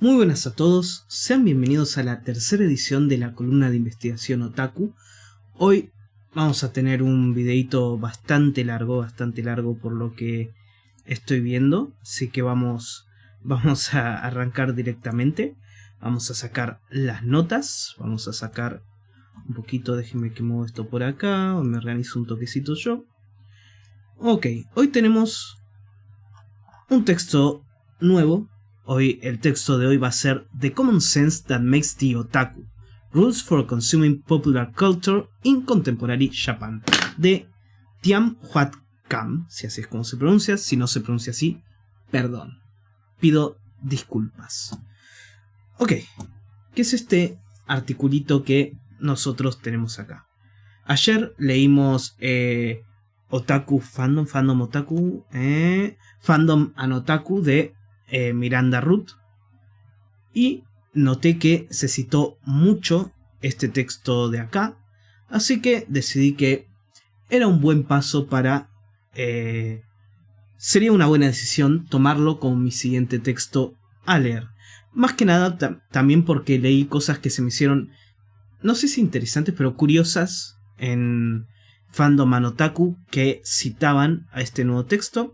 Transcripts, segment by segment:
Muy buenas a todos, sean bienvenidos a la tercera edición de la columna de investigación Otaku. Hoy vamos a tener un videito bastante largo por lo que estoy viendo, así que vamos a arrancar directamente. Vamos a sacar las notas, vamos a sacar un poquito, déjenme que muevo esto por acá, o me organizo un toquecito yo. Ok, hoy tenemos un texto nuevo. Hoy el texto de hoy va a ser The Common Sense That Makes the Otaku, Rules for Consuming Popular Culture in Contemporary Japan, de Tian Huat Kam, si así es como se pronuncia. Si no se pronuncia así, perdón, pido disculpas. Ok, ¿qué es este articulito que nosotros tenemos acá? Ayer leímos Otaku Fandom Otaku, Fandom and Otaku de Miranda Ruth, y noté que se citó mucho este texto de acá, así que decidí que era un buen paso para sería una buena decisión tomarlo como mi siguiente texto a leer. Más que nada también porque leí cosas que se me hicieron, no sé si interesantes, pero curiosas en Fandom and Otaku que citaban a este nuevo texto.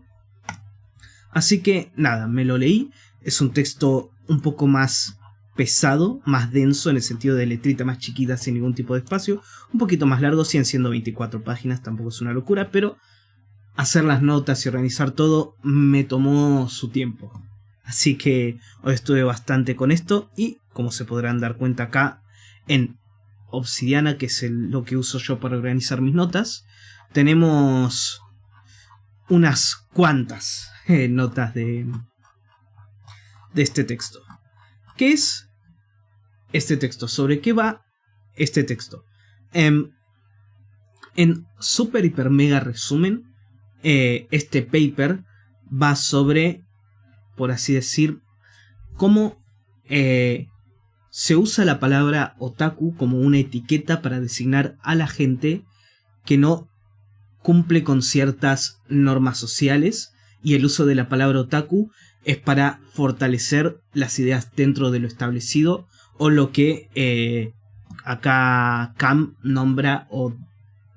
Así que nada, me lo leí. Es un texto un poco más pesado, más denso, en el sentido de letrita más chiquita, sin ningún tipo de espacio. Un poquito más largo, siguen siendo 24 páginas, tampoco es una locura, pero hacer las notas y organizar todo me tomó su tiempo. Así que hoy estuve bastante con esto, y como se podrán dar cuenta acá en Obsidiana, que es lo que uso yo para organizar mis notas, tenemos unas cuantas notas de este texto. ¿Qué es este texto? ¿Sobre qué va este texto? En super hiper mega resumen, este paper va sobre, por así decir, cómo se usa la palabra otaku como una etiqueta para designar a la gente que no cumple con ciertas normas sociales, y el uso de la palabra otaku es para fortalecer las ideas dentro de lo establecido, o lo que acá Kam nombra o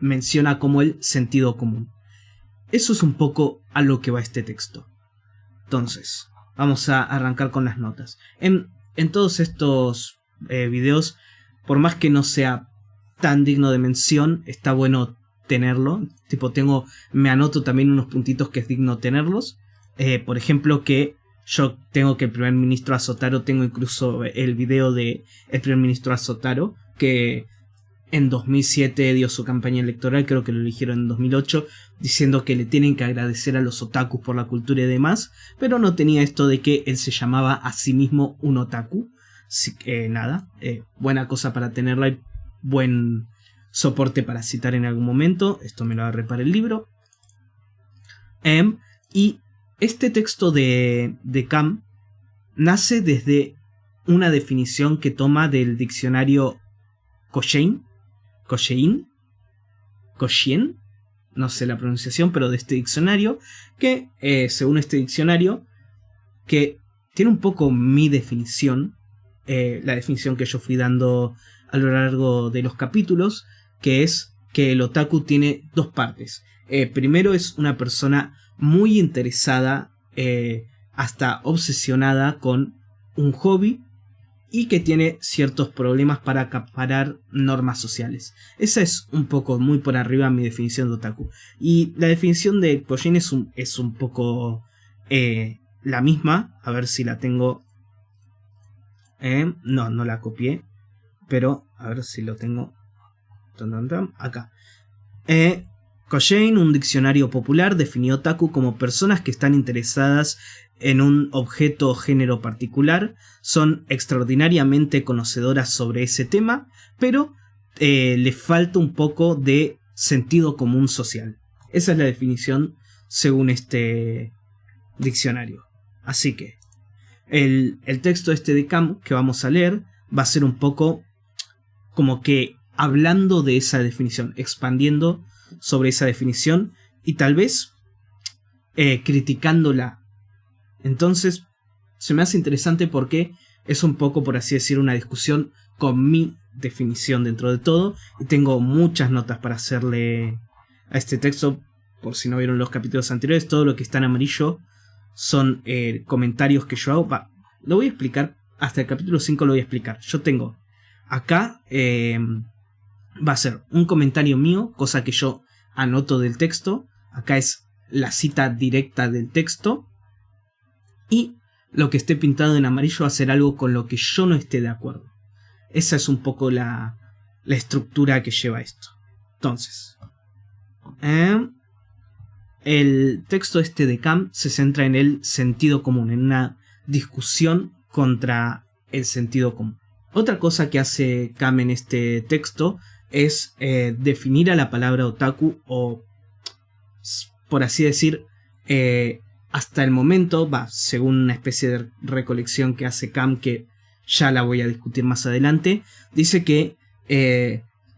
menciona como el sentido común. Eso es un poco a lo que va este texto. Entonces, vamos a arrancar con las notas. En todos estos videos, por más que no sea tan digno de mención, está bueno tenerlo. Tipo, me anoto también unos puntitos que es digno tenerlos. Por ejemplo, que yo tengo que el primer ministro Asotaro, tengo incluso el video de el primer ministro Asotaro, que en 2007 dio su campaña electoral, creo que lo eligieron en 2008, diciendo que le tienen que agradecer a los otakus por la cultura y demás, pero no tenía esto de que él se llamaba a sí mismo un otaku. Así que nada, buena cosa para tenerla y buen soporte para citar en algún momento. Esto me lo agarré para el libro. Y este texto de Kam nace desde una definición que toma del diccionario Koshein, no sé la pronunciación, pero de este diccionario, que según este diccionario, que tiene un poco mi definición, la definición que yo fui dando a lo largo de los capítulos, que es que el otaku tiene dos partes. Primero, es una persona muy interesada, hasta obsesionada con un hobby, y que tiene ciertos problemas para acaparar normas sociales. Esa es un poco, muy por arriba, mi definición de otaku. Y la definición de Koshin es un poco la misma. A ver si la tengo. No la copié, pero a ver si lo tengo. Acá. Koshin, un diccionario popular, definió otaku como personas que están interesadas en un objeto o género particular, son extraordinariamente conocedoras sobre ese tema, pero le falta un poco de sentido común social. Esa es la definición según este diccionario. Así que el texto este de Kam que vamos a leer va a ser un poco como que hablando de esa definición, expandiendo sobre esa definición y tal vez criticándola. Entonces se me hace interesante porque es un poco, por así decir, una discusión con mi definición dentro de todo. Y tengo muchas notas para hacerle a este texto. Por si no vieron los capítulos anteriores, todo lo que está en amarillo son comentarios que yo hago. Lo voy a explicar, hasta el capítulo 5 lo voy a explicar. Yo tengo acá, va a ser un comentario mío, cosa que yo anoto del texto. Acá es la cita directa del texto. Y lo que esté pintado en amarillo va a ser algo con lo que yo no esté de acuerdo. Esa es un poco la estructura que lleva esto. Entonces, el texto este de Cam se centra en el sentido común, en una discusión contra el sentido común. Otra cosa que hace Cam en este texto es definir a la palabra otaku, o por así decir, hasta el momento, según una especie de recolección que hace Cam, que ya la voy a discutir más adelante, dice que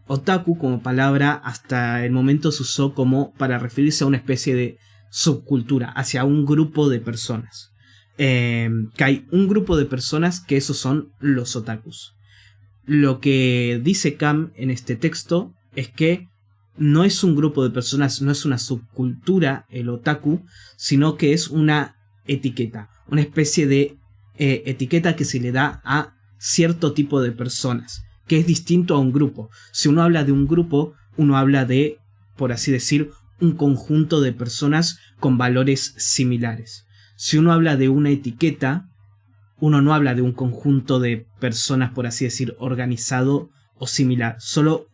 otaku como palabra hasta el momento se usó como para referirse a una especie de subcultura, hacia un grupo de personas. Que hay un grupo de personas que esos son los otakus. Lo que dice Cam en este texto es que no es un grupo de personas, no es una subcultura el otaku, sino que es una etiqueta, una especie de etiqueta que se le da a cierto tipo de personas, que es distinto a un grupo. Si uno habla de un grupo, uno habla de, por así decir, un conjunto de personas con valores similares. Si uno habla de una etiqueta, uno no habla de un conjunto de personas, por así decir, organizado o similar. Solo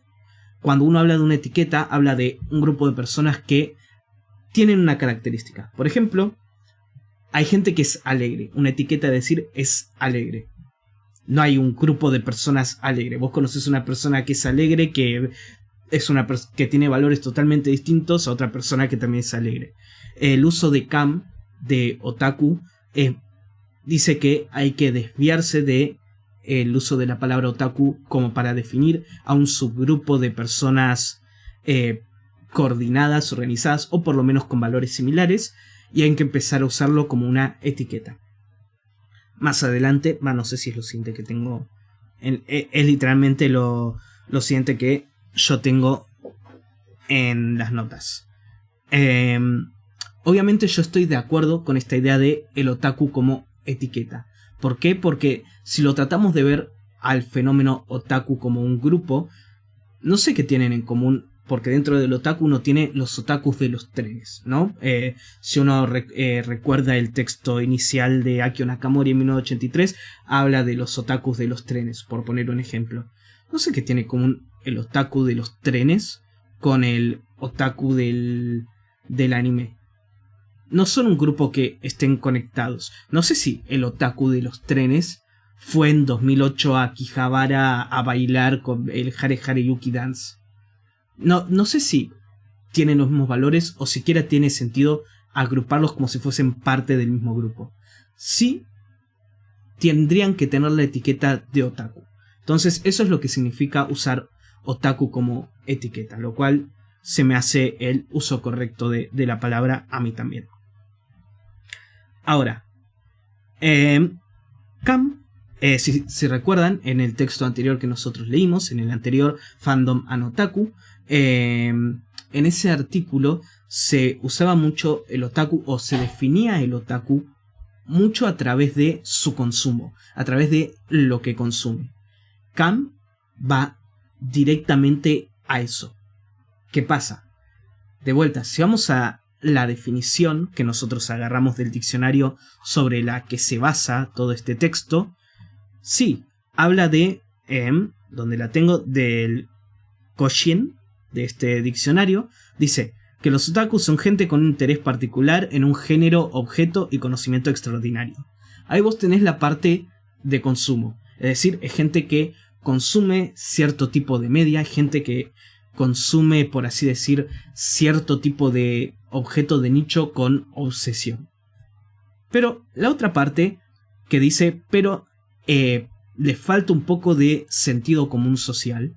cuando uno habla de una etiqueta, habla de un grupo de personas que tienen una característica. Por ejemplo, hay gente que es alegre. Una etiqueta de decir es alegre. No hay un grupo de personas alegre. Vos conocés una persona que es alegre, que es que tiene valores totalmente distintos a otra persona que también es alegre. El uso de Cam, de otaku, dice que hay que desviarse de el uso de la palabra otaku como para definir a un subgrupo de personas coordinadas, organizadas o por lo menos con valores similares, y hay que empezar a usarlo como una etiqueta. Más adelante, no sé si es lo siguiente que tengo, es literalmente lo siguiente que yo tengo en las notas. Obviamente yo estoy de acuerdo con esta idea de el otaku como etiqueta. ¿Por qué? Porque si lo tratamos de ver al fenómeno otaku como un grupo, no sé qué tienen en común, porque dentro del otaku uno tiene los otakus de los trenes, ¿no? Si uno recuerda el texto inicial de Akio Nakamori en 1983, habla de los otakus de los trenes, por poner un ejemplo. No sé qué tiene en común el otaku de los trenes con el otaku del anime. No son un grupo que estén conectados. No sé si el otaku de los trenes fue en 2008 a Akihabara a bailar con el Hare Hare Yuki Dance. No sé si tienen los mismos valores o siquiera tiene sentido agruparlos como si fuesen parte del mismo grupo. Sí tendrían que tener la etiqueta de otaku. Entonces eso es lo que significa usar otaku como etiqueta, lo cual se me hace el uso correcto de la palabra a mí también. Ahora, Cam, si recuerdan, en el texto anterior que nosotros leímos, en el anterior Fandom and Otaku, en ese artículo se usaba mucho el otaku, o se definía el otaku mucho a través de su consumo, a través de lo que consume. Cam va directamente a eso. ¿Qué pasa? De vuelta, si vamos a la definición que nosotros agarramos del diccionario sobre la que se basa todo este texto, sí, habla de, donde la tengo, del Koshin, de este diccionario, dice que los otakus son gente con un interés particular en un género, objeto y conocimiento extraordinario. Ahí vos tenés la parte de consumo, es decir, es gente que consume cierto tipo de media, gente que consume, por así decir, cierto tipo de objeto de nicho con obsesión. Pero la otra parte que dice, pero le falta un poco de sentido común social.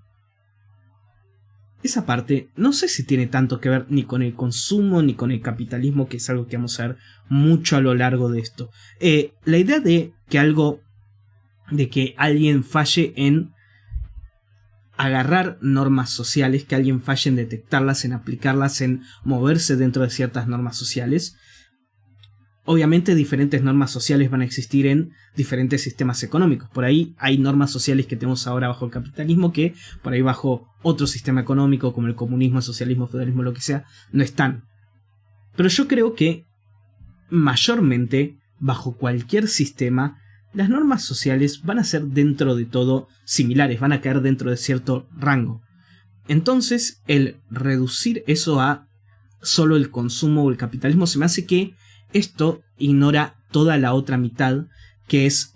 Esa parte no sé si tiene tanto que ver ni con el consumo ni con el capitalismo, que es algo que vamos a ver mucho a lo largo de esto. La idea de que algo de que alguien falle en agarrar normas sociales, que alguien falle en detectarlas, en aplicarlas, en moverse dentro de ciertas normas sociales. Obviamente diferentes normas sociales van a existir en diferentes sistemas económicos. Por ahí hay normas sociales que tenemos ahora bajo el capitalismo que por ahí bajo otro sistema económico como el comunismo, el socialismo, el feudalismo, lo que sea, no están. Pero yo creo que mayormente bajo cualquier sistema las normas sociales van a ser dentro de todo similares, van a caer dentro de cierto rango. Entonces el reducir eso a solo el consumo o el capitalismo se me hace que esto ignora toda la otra mitad, que es,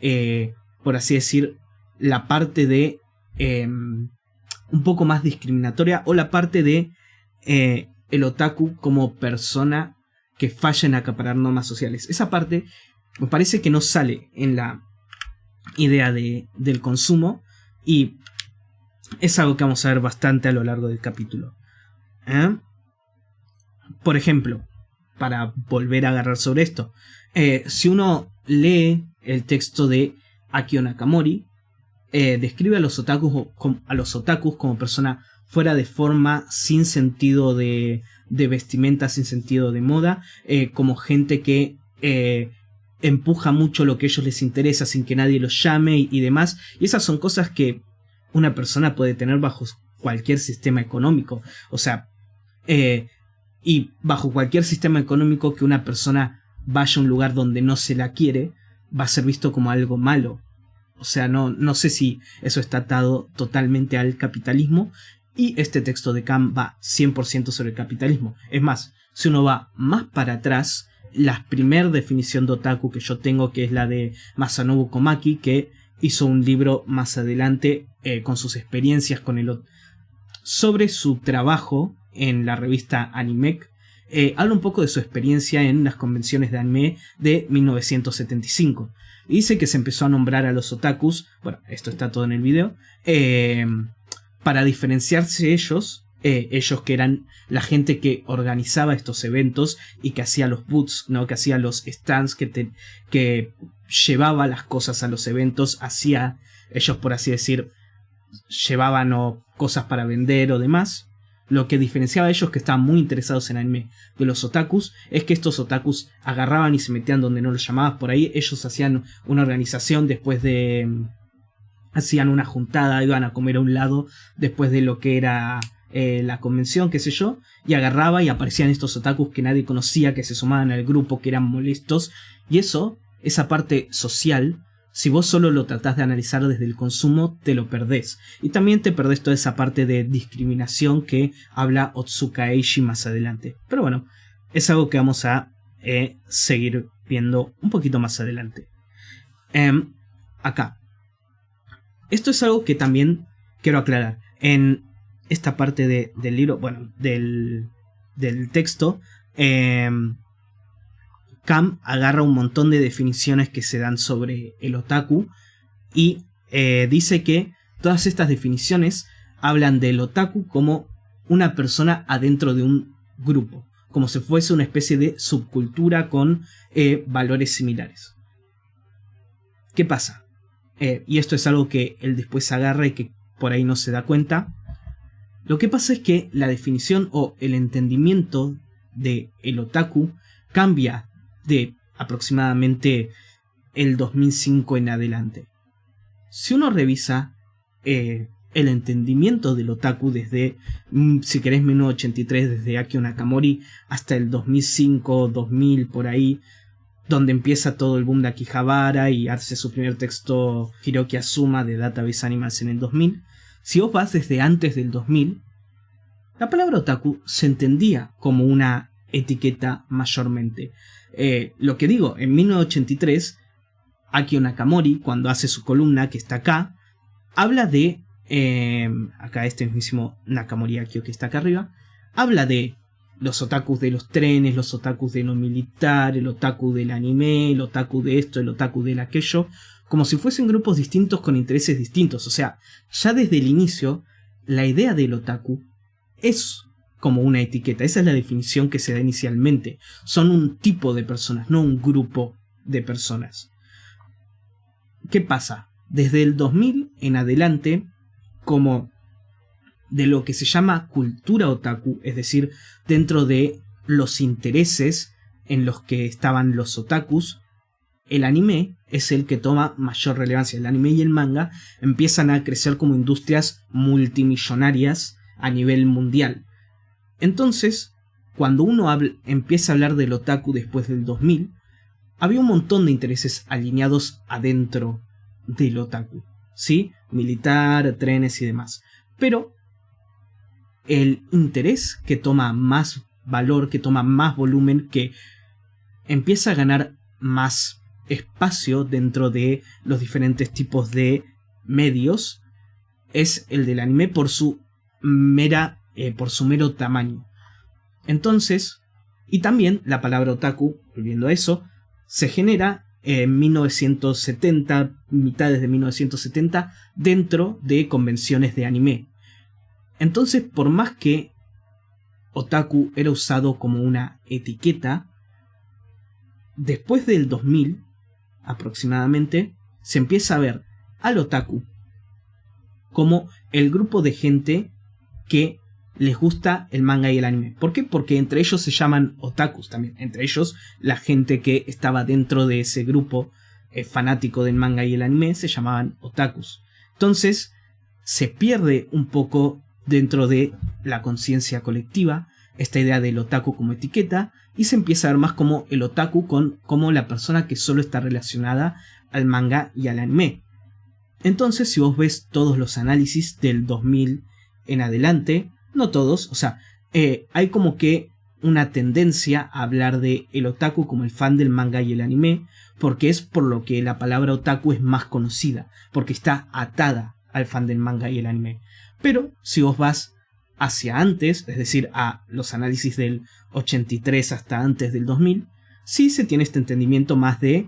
por así decir, la parte de un poco más discriminatoria, o la parte de el otaku como persona que falla en acaparar normas sociales. Esa parte me parece que no sale en la idea del consumo, y es algo que vamos a ver bastante a lo largo del capítulo. Por ejemplo, para volver a agarrar sobre esto, si uno lee el texto de Akio Nakamori, describe a los otakus como persona fuera de forma, sin sentido de vestimenta, sin sentido de moda, como gente que empuja mucho lo que a ellos les interesa sin que nadie los llame y demás. Y esas son cosas que una persona puede tener bajo cualquier sistema económico. O sea, y bajo cualquier sistema económico que una persona vaya a un lugar donde no se la quiere, va a ser visto como algo malo. O sea, no sé si eso está atado totalmente al capitalismo, y este texto de Cam va 100% sobre el capitalismo. Es más, si uno va más para atrás, la primera definición de otaku que yo tengo, que es la de Masanobu Komaki, que hizo un libro más adelante con sus experiencias con sobre su trabajo en la revista Animec. Habla un poco de su experiencia en las convenciones de anime de 1975. Y dice que se empezó a nombrar a los otakus, bueno, esto está todo en el video, para diferenciarse ellos que eran la gente que organizaba estos eventos y que hacía los booths, ¿no? Que hacía los stands, que llevaba las cosas a los eventos, ellos, por así decir, llevaban cosas para vender o demás. Lo que diferenciaba a ellos, que estaban muy interesados en anime, de los otakus, es que estos otakus agarraban y se metían donde no los llamabas. Por ahí ellos hacían una organización después de... hacían una juntada, iban a comer a un lado después de lo que era la convención, qué sé yo, y agarraba y aparecían estos otakus que nadie conocía, que se sumaban al grupo, que eran molestos. Y esa parte social, si vos solo lo tratás de analizar desde el consumo, te lo perdés. Y también te perdés toda esa parte de discriminación que habla Otsuka Eishi más adelante. Pero bueno, es algo que vamos a seguir viendo un poquito más adelante. Acá. Esto es algo que también quiero aclarar. En esta parte del libro, bueno, del texto, Cam agarra un montón de definiciones que se dan sobre el otaku y dice que todas estas definiciones hablan del otaku como una persona adentro de un grupo, como si fuese una especie de subcultura con valores similares. ¿Qué pasa? Y esto es algo que él después agarra y que por ahí no se da cuenta. Lo que pasa es que la definición o el entendimiento de el otaku cambia de aproximadamente el 2005 en adelante. Si uno revisa el entendimiento del otaku desde, si querés, 1983, desde Akio Nakamori hasta el 2005, 2000, por ahí, donde empieza todo el boom de Akihabara y hace su primer texto Hiroki Azuma de Database Animals en el 2000, si vos vas desde antes del 2000, la palabra otaku se entendía como una etiqueta mayormente. Lo que digo, en 1983, Akio Nakamori, cuando hace su columna, que está acá, habla de... acá este mismísimo Nakamori Akio que está acá arriba, habla de los otakus de los trenes, los otakus de lo militar, el otaku del anime, el otaku de esto, el otaku de aquello, como si fuesen grupos distintos con intereses distintos. O sea, ya desde el inicio, la idea del otaku es como una etiqueta. Esa es la definición que se da inicialmente. Son un tipo de personas, no un grupo de personas. ¿Qué pasa? desde el 2000 en adelante, como de lo que se llama cultura otaku, es decir, dentro de los intereses en los que estaban los otakus, el anime es el que toma mayor relevancia. El anime y el manga empiezan a crecer como industrias multimillonarias a nivel mundial. Entonces, cuando uno empieza a hablar del otaku después del 2000, había un montón de intereses alineados adentro del otaku, ¿sí? Militar, trenes y demás. Pero el interés que toma más valor, que toma más volumen, que empieza a ganar más espacio dentro de los diferentes tipos de medios, es el del anime por su mero tamaño. Entonces, y también la palabra otaku, volviendo a eso, se genera en 1970, mitades de 1970, dentro de convenciones de anime. Entonces, por más que otaku era usado como una etiqueta, después del 2000, aproximadamente, se empieza a ver al otaku como el grupo de gente que les gusta el manga y el anime. ¿Por qué? Porque entre ellos se llaman otakus también. Entre ellos, la gente que estaba dentro de ese grupo fanático del manga y el anime se llamaban otakus. Entonces, se pierde un poco dentro de la conciencia colectiva esta idea del otaku como etiqueta, y se empieza a ver más como el otaku como la persona que solo está relacionada al manga y al anime. Entonces, si vos ves todos los análisis del 2000 en adelante, no todos, o sea, hay como que una tendencia a hablar de el otaku como el fan del manga y el anime, porque es por lo que la palabra otaku es más conocida, porque está atada al fan del manga y el anime. Pero si vos vas hacia antes, es decir, a los análisis del 83 hasta antes del 2000, sí se tiene este entendimiento más de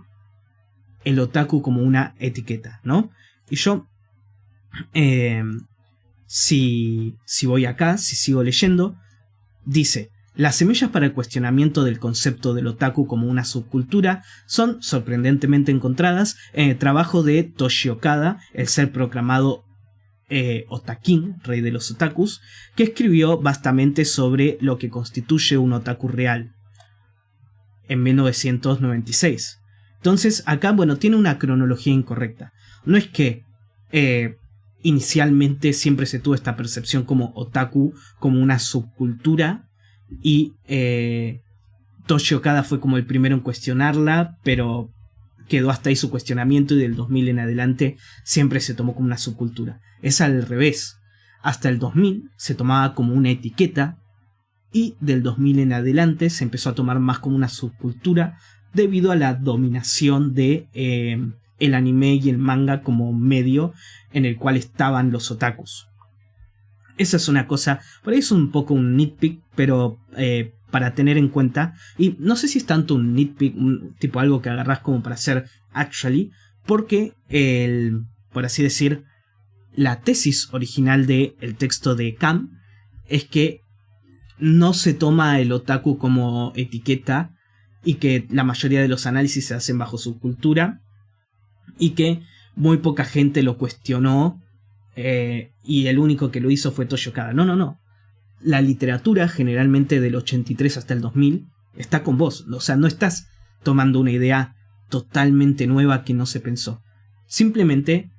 el otaku como una etiqueta, ¿no? Y yo, si voy acá, si sigo leyendo, dice: las semillas para el cuestionamiento del concepto del otaku como una subcultura son sorprendentemente encontradas en el trabajo de Toshi Okada, el ser proclamado Otakin, rey de los otakus, que escribió vastamente sobre lo que constituye un otaku real en 1996. Entonces acá, bueno, tiene una cronología incorrecta. No es que inicialmente siempre se tuvo esta percepción como otaku, como una subcultura, y Toshi Okada fue como el primero en cuestionarla, pero quedó hasta ahí su cuestionamiento, y del 2000 en adelante siempre se tomó como una subcultura. Es al revés. Hasta el 2000 se tomaba como una etiqueta, y del 2000 en adelante se empezó a tomar más como una subcultura debido a la dominación de el anime y el manga como medio en el cual estaban los otakus. Esa es una cosa, por ahí es un poco un nitpick, pero para tener en cuenta, y no sé si es tanto un nitpick, tipo algo que agarrás como para hacer actually, porque por así decir, la tesis original del texto de Cam es que no se toma el otaku como etiqueta, y que la mayoría de los análisis se hacen bajo su cultura, y que muy poca gente lo cuestionó, y el único que lo hizo fue Toshi Okada. No. La literatura generalmente del 83 hasta el 2000 está con vos. O sea, no estás tomando una idea totalmente nueva que no se pensó. Simplemente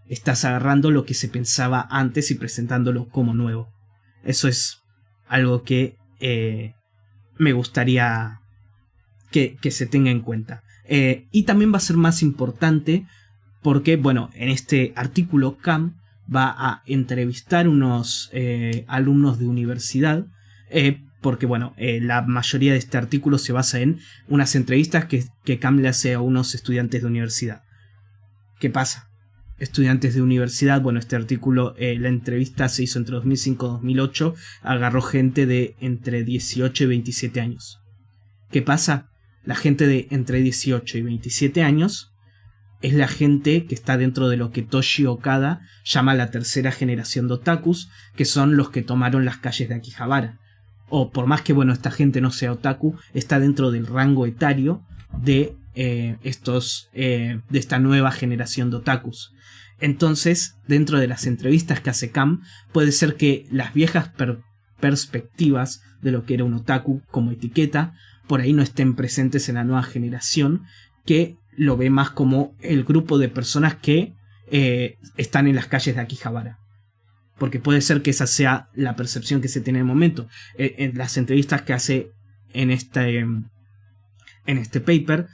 estás agarrando lo que se pensaba antes y presentándolo como nuevo. Eso es algo que me gustaría que se tenga en cuenta. Y también va a ser más importante porque, bueno, en este artículo Cam va a entrevistar unos alumnos de universidad, porque, bueno, la mayoría de este artículo se basa en unas entrevistas que Cam le hace a unos estudiantes de universidad. ¿Qué pasa? Estudiantes de universidad, bueno, este artículo, la entrevista se hizo entre 2005 y 2008, agarró gente de entre 18 y 27 años. ¿Qué pasa? La gente de entre 18 y 27 años es la gente que está dentro de lo que Toshi Okada llama la tercera generación de otakus, que son los que tomaron las calles de Akihabara. O por más que, bueno, esta gente no sea otaku, está dentro del rango etario de de esta nueva generación de otakus. Entonces, dentro de las entrevistas que hace Cam, puede ser que las viejas perspectivas de lo que era un otaku como etiqueta, por ahí no estén presentes en la nueva generación, que lo ve más como el grupo de personas que están en las calles de Akihabara. Porque puede ser que esa sea la percepción que se tiene en el momento. En las entrevistas que hace en este paper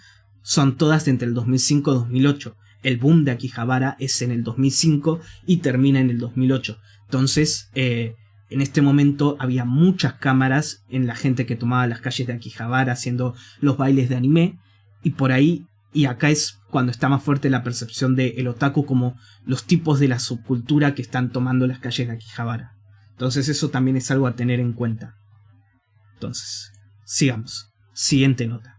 son todas de entre el 2005 y 2008. El boom de Akihabara es en el 2005 y termina en el 2008. Entonces, en este momento había muchas cámaras en la gente que tomaba las calles de Akihabara haciendo los bailes de anime. Y por ahí, y acá es cuando está más fuerte la percepción del otaku como los tipos de la subcultura que están tomando las calles de Akihabara. Entonces eso también es algo a tener en cuenta. Entonces, sigamos. Siguiente nota.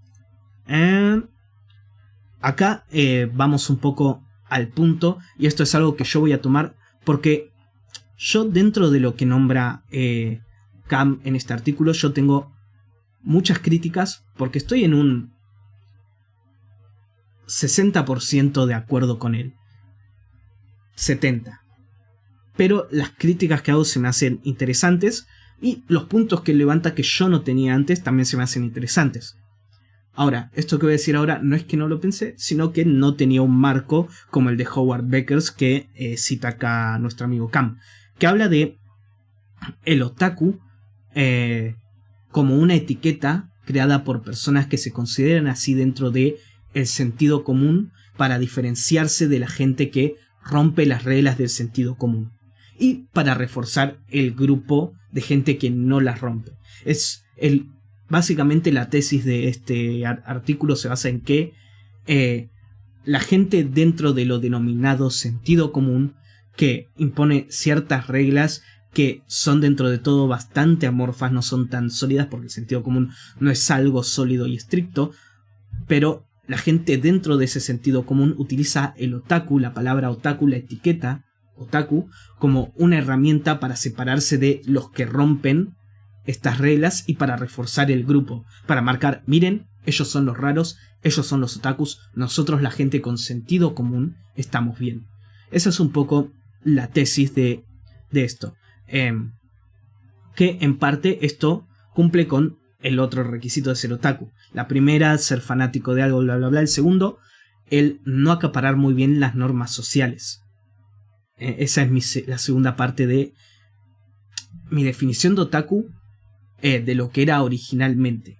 Acá vamos un poco al punto, y esto es algo que yo voy a tomar porque yo, dentro de lo que nombra Cam en este artículo, yo tengo muchas críticas porque estoy en un 60% de acuerdo con él. 70%. Pero las críticas que hago se me hacen interesantes y los puntos que levanta que yo no tenía antes también se me hacen interesantes. Ahora, esto que voy a decir ahora no es que no lo pensé, sino que no tenía un marco como el de Howard Beckers que cita acá nuestro amigo Cam, que habla de el otaku como una etiqueta creada por personas que se consideran así dentro de el sentido común para diferenciarse de la gente que rompe las reglas del sentido común y para reforzar el grupo de gente que no las rompe. Básicamente la tesis de este artículo se basa en que la gente dentro de lo denominado sentido común, que impone ciertas reglas que son dentro de todo bastante amorfas, no son tan sólidas porque el sentido común no es algo sólido y estricto, pero la gente dentro de ese sentido común utiliza el otaku, la palabra otaku, la etiqueta otaku, como una herramienta para separarse de los que rompen estas reglas y para reforzar el grupo, para marcar, miren, ellos son los raros, ellos son los otakus, nosotros la gente con sentido común estamos bien. Esa es un poco la tesis de esto, que en parte esto cumple con el otro requisito de ser otaku. La primera, ser fanático de algo, bla bla bla. El segundo, el no acaparar muy bien las normas sociales. Esa es la segunda parte de mi definición de otaku, de lo que era originalmente.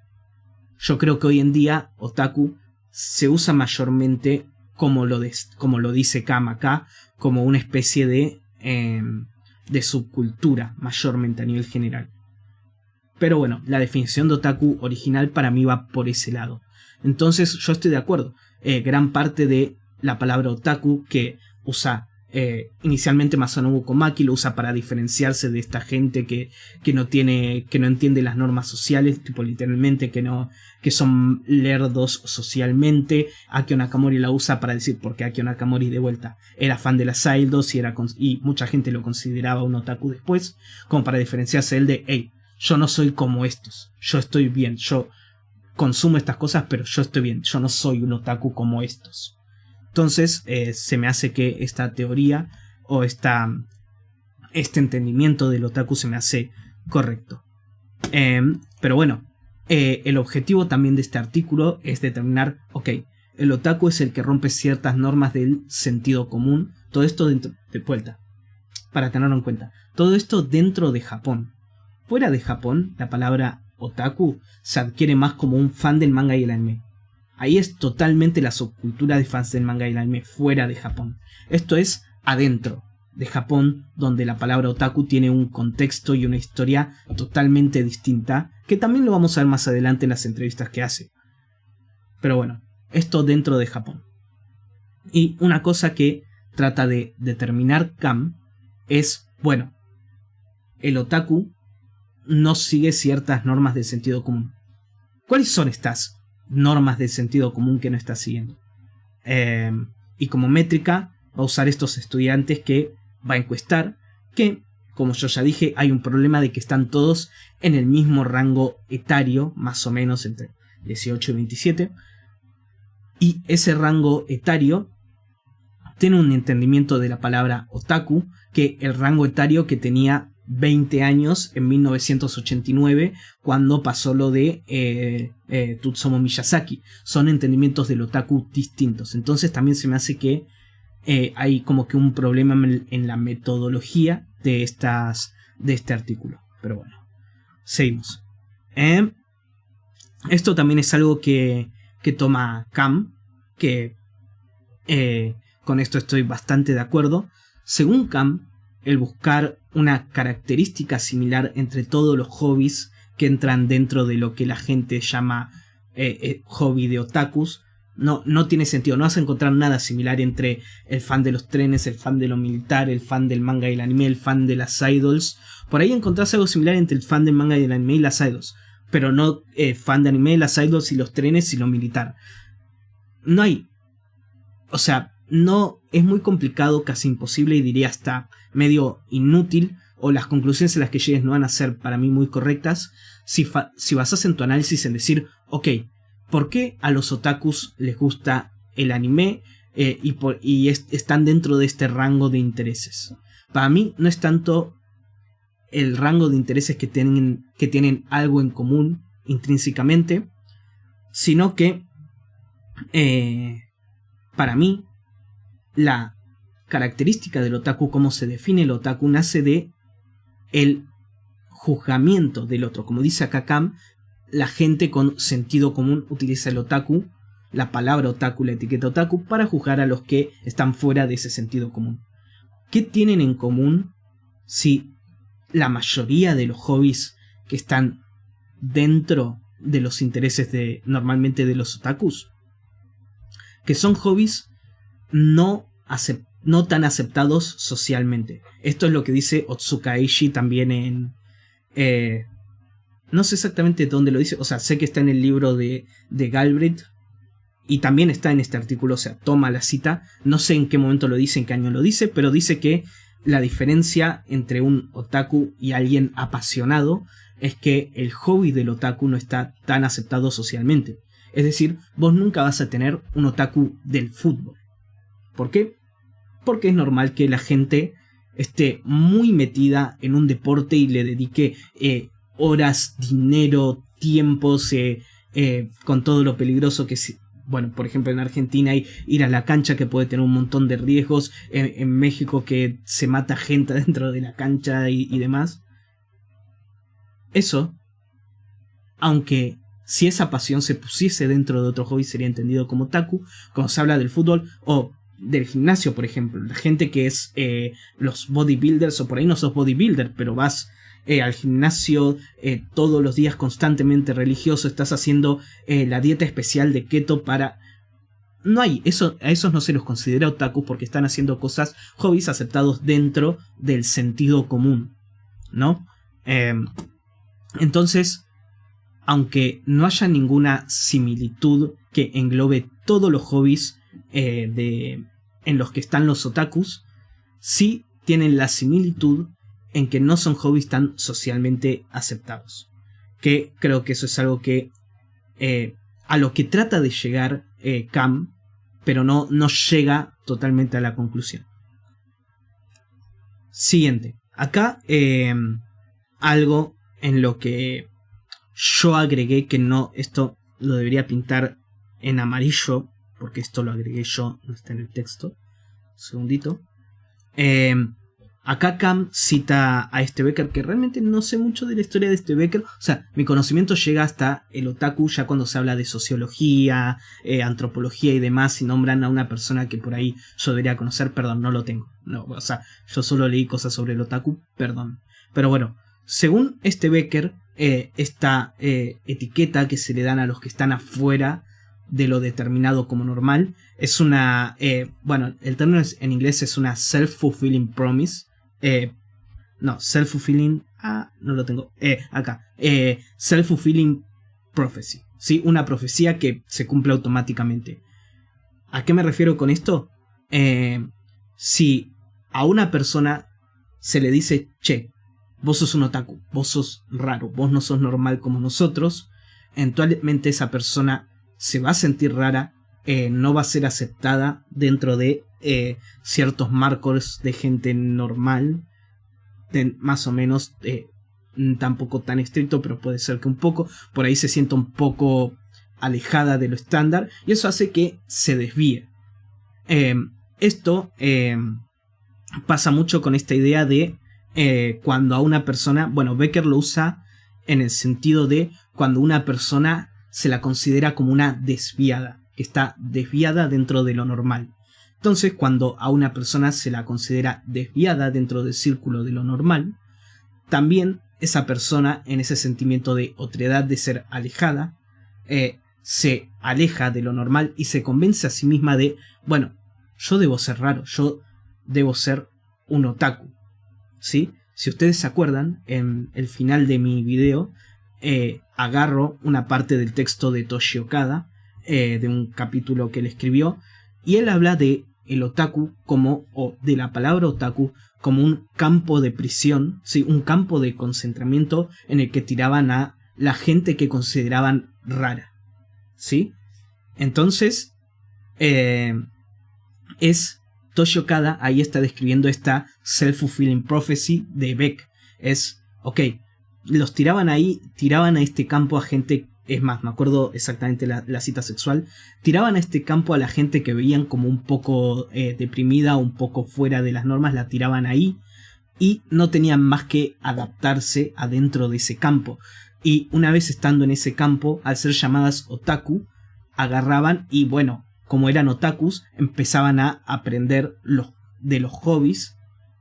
Yo creo que hoy en día otaku se usa mayormente como lo dice Cam acá, como una especie de subcultura mayormente a nivel general. Pero bueno, la definición de otaku original para mí va por ese lado. Entonces yo estoy de acuerdo. Gran parte de la palabra otaku que usa inicialmente Masanobu Komaki lo usa para diferenciarse de esta gente que no entiende las normas sociales, tipo literalmente que son lerdos socialmente. Akio Nakamori la usa para decir, porque Akio Nakamori de vuelta era fan de las idols y mucha gente lo consideraba un otaku después, como para diferenciarse él de, hey, yo no soy como estos, yo estoy bien, yo consumo estas cosas pero yo estoy bien, yo no soy un otaku como estos. Entonces se me hace que esta teoría o este entendimiento del otaku se me hace correcto. Pero bueno, el objetivo también de este artículo es determinar, ok, el otaku es el que rompe ciertas normas del sentido común. Todo esto dentro de vuelta, para tenerlo en cuenta. Todo esto dentro de Japón. Fuera de Japón, la palabra otaku se adquiere más como un fan del manga y el anime. Ahí es totalmente la subcultura de fans del manga y el anime fuera de Japón. Esto es adentro de Japón, donde la palabra otaku tiene un contexto y una historia totalmente distinta, que también lo vamos a ver más adelante en las entrevistas que hace. Pero bueno, esto dentro de Japón. Y una cosa que trata de determinar Cam es, bueno, el otaku no sigue ciertas normas del sentido común. ¿Cuáles son estas normas del sentido común que no está siguiendo? Y como métrica va a usar estos estudiantes que va a encuestar, que, como yo ya dije, hay un problema de que están todos en el mismo rango etario, más o menos entre 18 y 27. Y ese rango etario tiene un entendimiento de la palabra otaku, que el rango etario que tenía 20 años en 1989, cuando pasó lo de Tutsumo Miyazaki. Son entendimientos del otaku distintos. Entonces también se me hace que hay como que un problema en la metodología de este artículo. Pero bueno, seguimos. Esto también es algo que toma Cam, que con esto estoy bastante de acuerdo. Según Cam, el buscar una característica similar entre todos los hobbies que entran dentro de lo que la gente llama hobby de otakus, no tiene sentido. No vas a encontrar nada similar entre el fan de los trenes, el fan de lo militar, el fan del manga y el anime, el fan de las idols. Por ahí encontrás algo similar entre el fan del manga y el anime y las idols, pero no fan de anime, las idols y los trenes y lo militar. No hay. O sea, no, es muy complicado, casi imposible, y diría hasta medio inútil, o las conclusiones a las que llegues no van a ser para mí muy correctas, si basas en tu análisis en decir, ok, ¿por qué a los otakus les gusta el anime y están dentro de este rango de intereses? Para mí no es tanto el rango de intereses que tienen algo en común intrínsecamente, sino que para mí la característica del otaku, cómo se define el otaku, nace de el juzgamiento del otro. Como dice acá Cam, la gente con sentido común utiliza el otaku, la palabra otaku, la etiqueta otaku, para juzgar a los que están fuera de ese sentido común. ¿Qué tienen en común si la mayoría de los hobbies que están dentro de los intereses normalmente de los otakus? Que son hobbies no tan aceptados socialmente. Esto es lo que dice Otsuka Eishi también en... no sé exactamente dónde lo dice, o sea, sé que está en el libro de Galbraith y también está en este artículo, o sea, toma la cita, no sé en qué momento lo dice, en qué año lo dice, pero dice que la diferencia entre un otaku y alguien apasionado es que el hobby del otaku no está tan aceptado socialmente. Es decir, vos nunca vas a tener un otaku del fútbol. ¿Por qué? Porque es normal que la gente esté muy metida en un deporte y le dedique horas, dinero, tiempos, con todo lo peligroso que es. Bueno, por ejemplo, en Argentina hay ir a la cancha, que puede tener un montón de riesgos. En México, que se mata gente dentro de la cancha y demás. Eso, aunque si esa pasión se pusiese dentro de otro hobby, sería entendido como otaku. Cuando se habla del fútbol o del gimnasio, por ejemplo, la gente que es los bodybuilders, o por ahí no sos bodybuilder, pero vas al gimnasio todos los días constantemente religioso, estás haciendo la dieta especial de keto para... No hay, a esos no se los considera otaku porque están haciendo cosas, hobbies aceptados dentro del sentido común, ¿no? Entonces, aunque no haya ninguna similitud que englobe todos los hobbies en los que están los otakus, sí tienen la similitud en que no son hobbies tan socialmente aceptados. Que creo que eso es algo que a lo que trata de llegar Cam, pero no llega totalmente a la conclusión. Siguiente. Acá algo en lo que yo agregué que no, esto lo debería pintar en amarillo, porque esto lo agregué yo, no está en el texto. Un segundito. Acá Cam cita a este Becker, que realmente no sé mucho de la historia de este Becker. O sea, mi conocimiento llega hasta el otaku ya cuando se habla de sociología, antropología y demás, y nombran a una persona que por ahí yo debería conocer. Perdón, no lo tengo. No, o sea, yo solo leí cosas sobre el otaku, perdón. Pero bueno, según este Becker, esta etiqueta que se le dan a los que están afuera de lo determinado como normal es una... bueno, el término en inglés es una self-fulfilling promise. No, self-fulfilling... no lo tengo. Acá. Self-fulfilling prophecy. ¿Sí? Una profecía que se cumple automáticamente. ¿A qué me refiero con esto? Si a una persona se le dice, che, vos sos un otaku, vos sos raro, vos no sos normal como nosotros, eventualmente esa persona se va a sentir rara, no va a ser aceptada dentro de ciertos marcos de gente normal, más o menos, tampoco tan estricto, pero puede ser que un poco, por ahí se sienta un poco alejada de lo estándar, y eso hace que se desvíe. Esto pasa mucho con esta idea de cuando a una persona, bueno, Becker lo usa en el sentido de cuando una persona se la considera como una desviada, que está desviada dentro de lo normal. Entonces, cuando a una persona se la considera desviada dentro del círculo de lo normal, también esa persona, en ese sentimiento de otredad, de ser alejada, se aleja de lo normal y se convence a sí misma de, bueno, yo debo ser raro, yo debo ser un otaku, ¿sí? Si ustedes se acuerdan, en el final de mi video agarro una parte del texto de Toshi Okada, de un capítulo que él escribió, y él habla de el otaku como, o de la palabra otaku como un campo de prisión, ¿sí? Un campo de concentramiento en el que tiraban a la gente que consideraban rara, ¿sí? Entonces, es Toshi Okada, ahí está describiendo esta self-fulfilling prophecy de Beck. Es, ok, los tiraban ahí, tiraban a este campo a gente, es más, me acuerdo exactamente la cita sexual, tiraban a este campo a la gente que veían como un poco deprimida, un poco fuera de las normas, la tiraban ahí y no tenían más que adaptarse adentro de ese campo. Y una vez estando en ese campo, al ser llamadas otaku, agarraban y bueno, como eran otakus, empezaban a aprender de los hobbies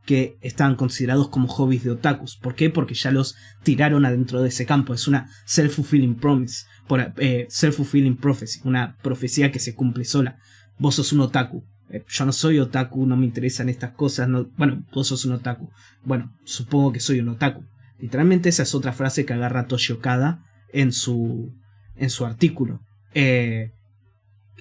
que estaban considerados como hobbies de otakus. ¿Por qué? Porque ya los tiraron adentro de ese campo. Es una self-fulfilling promise, self-fulfilling prophecy, una profecía que se cumple sola. Vos sos un otaku. Yo no soy otaku, no me interesan estas cosas. No, bueno, vos sos un otaku. Bueno, supongo que soy un otaku. Literalmente esa es otra frase que agarra Toshi Okada en su artículo.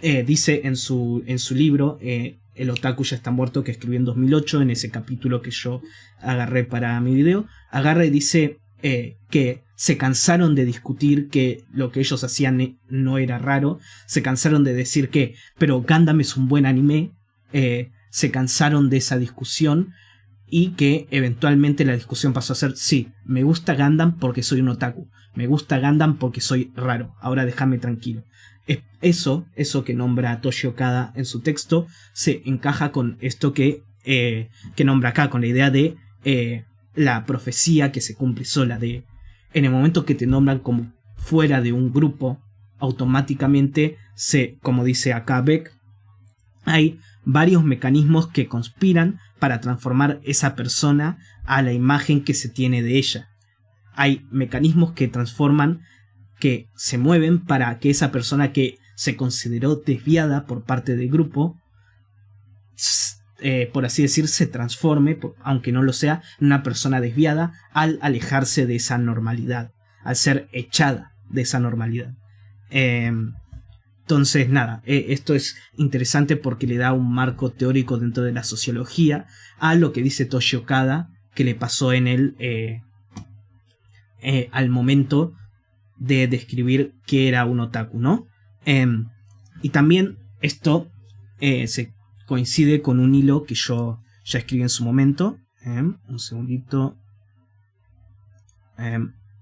Dice en su libro El otaku ya está muerto, que escribió en 2008, en ese capítulo que yo agarré para mi video, agarra y dice que se cansaron de discutir que lo que ellos hacían no era raro, se cansaron de decir que, pero Gundam es un buen anime, se cansaron de esa discusión y que eventualmente la discusión pasó a ser, sí, me gusta Gundam porque soy un otaku, me gusta Gundam porque soy raro, ahora déjame tranquilo. Eso que nombra Toshi Okada en su texto se encaja con esto que nombra acá, con la idea de la profecía que se cumple sola, de en el momento que te nombran como fuera de un grupo, automáticamente como dice acá Beck, hay varios mecanismos que conspiran para transformar esa persona a la imagen que se tiene de ella. Hay mecanismos que transforman, que se mueven para que esa persona que se consideró desviada por parte del grupo, por así decir, se transforme, aunque no lo sea, en una persona desviada al alejarse de esa normalidad, al ser echada de esa normalidad. Entonces, nada, esto es interesante porque le da un marco teórico dentro de la sociología a lo que dice Toshi Okada, que le pasó en él al momento de describir qué era un otaku, ¿no? Y también esto se coincide con un hilo que yo ya escribí en su momento. Un segundito.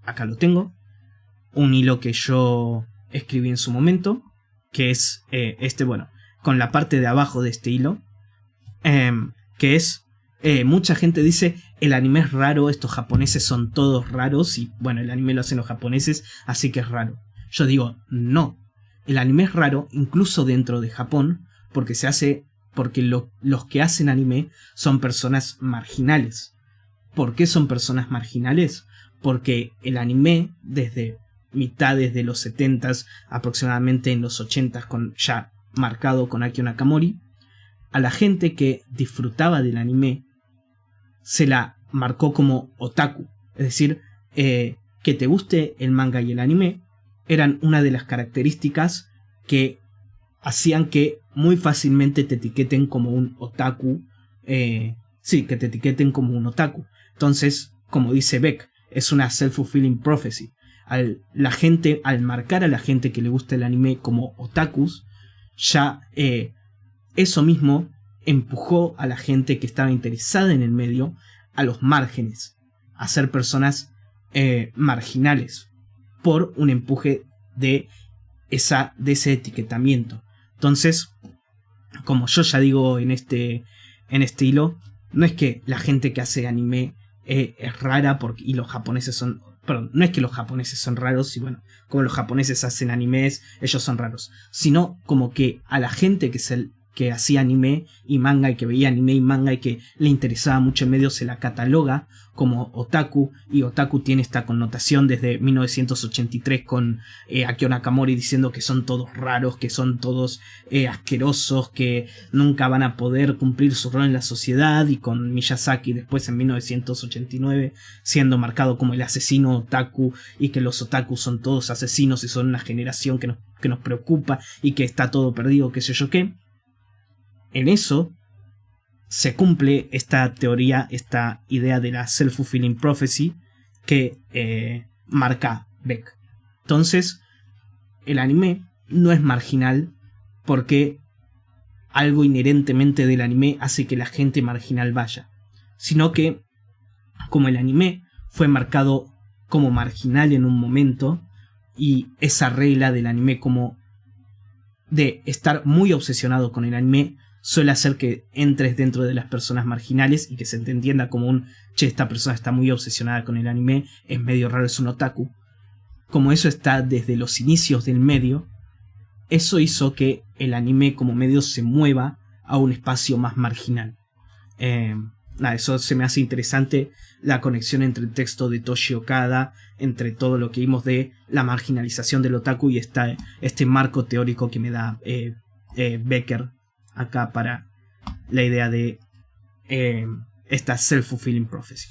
Acá lo tengo. Un hilo que yo escribí en su momento, que es bueno, con la parte de abajo de este hilo, que es, mucha gente dice, el anime es raro, estos japoneses son todos raros, y bueno, el anime lo hacen los japoneses, así que es raro. Yo digo, no, el anime es raro incluso dentro de Japón, porque los que hacen anime son personas marginales. ¿Por qué son personas marginales? Porque el anime, desde mitades de los 70s, aproximadamente en los 80s, ya marcado con Akio Nakamori, a la gente que disfrutaba del anime se la marcó como otaku. Es decir, que te guste el manga y el anime eran una de las características que hacían que muy fácilmente te etiqueten como un otaku. Sí, que te etiqueten como un otaku. Entonces, como dice Beck, es una self-fulfilling prophecy. Al marcar a la gente que le gusta el anime como otakus, ya eso mismo empujó a la gente que estaba interesada en el medio a los márgenes, a ser personas marginales, por un empuje de ese etiquetamiento. Entonces, como yo ya digo en este hilo, no es que la gente que hace anime es rara y los japoneses son... Perdón, no es que los japoneses son raros y bueno, como los japoneses hacen animes, ellos son raros, sino como que a la gente que hacía anime y manga y que veía anime y manga y que le interesaba mucho el medio se la cataloga como otaku, y otaku tiene esta connotación desde 1983 con Akio Nakamori diciendo que son todos raros, que son todos asquerosos, que nunca van a poder cumplir su rol en la sociedad, y con Miyazaki después en 1989 siendo marcado como el asesino otaku, y que los otakus son todos asesinos y son una generación que nos preocupa y que está todo perdido, qué sé yo qué. En eso se cumple esta teoría, esta idea de la self-fulfilling prophecy que marca Beck. Entonces, el anime no es marginal porque algo inherentemente del anime hace que la gente marginal vaya, sino que como el anime fue marcado como marginal en un momento, y esa regla del anime como de estar muy obsesionado con el anime suele hacer que entres dentro de las personas marginales y que se te entienda como esta persona está muy obsesionada con el anime, es medio raro, es un otaku. Como eso está desde los inicios del medio, eso hizo que el anime como medio se mueva a un espacio más marginal. Eso se me hace interesante, la conexión entre el texto de Toshi Okada, entre todo lo que vimos de la marginalización del otaku y este marco teórico que me da Becker acá para la idea de esta self-fulfilling prophecy.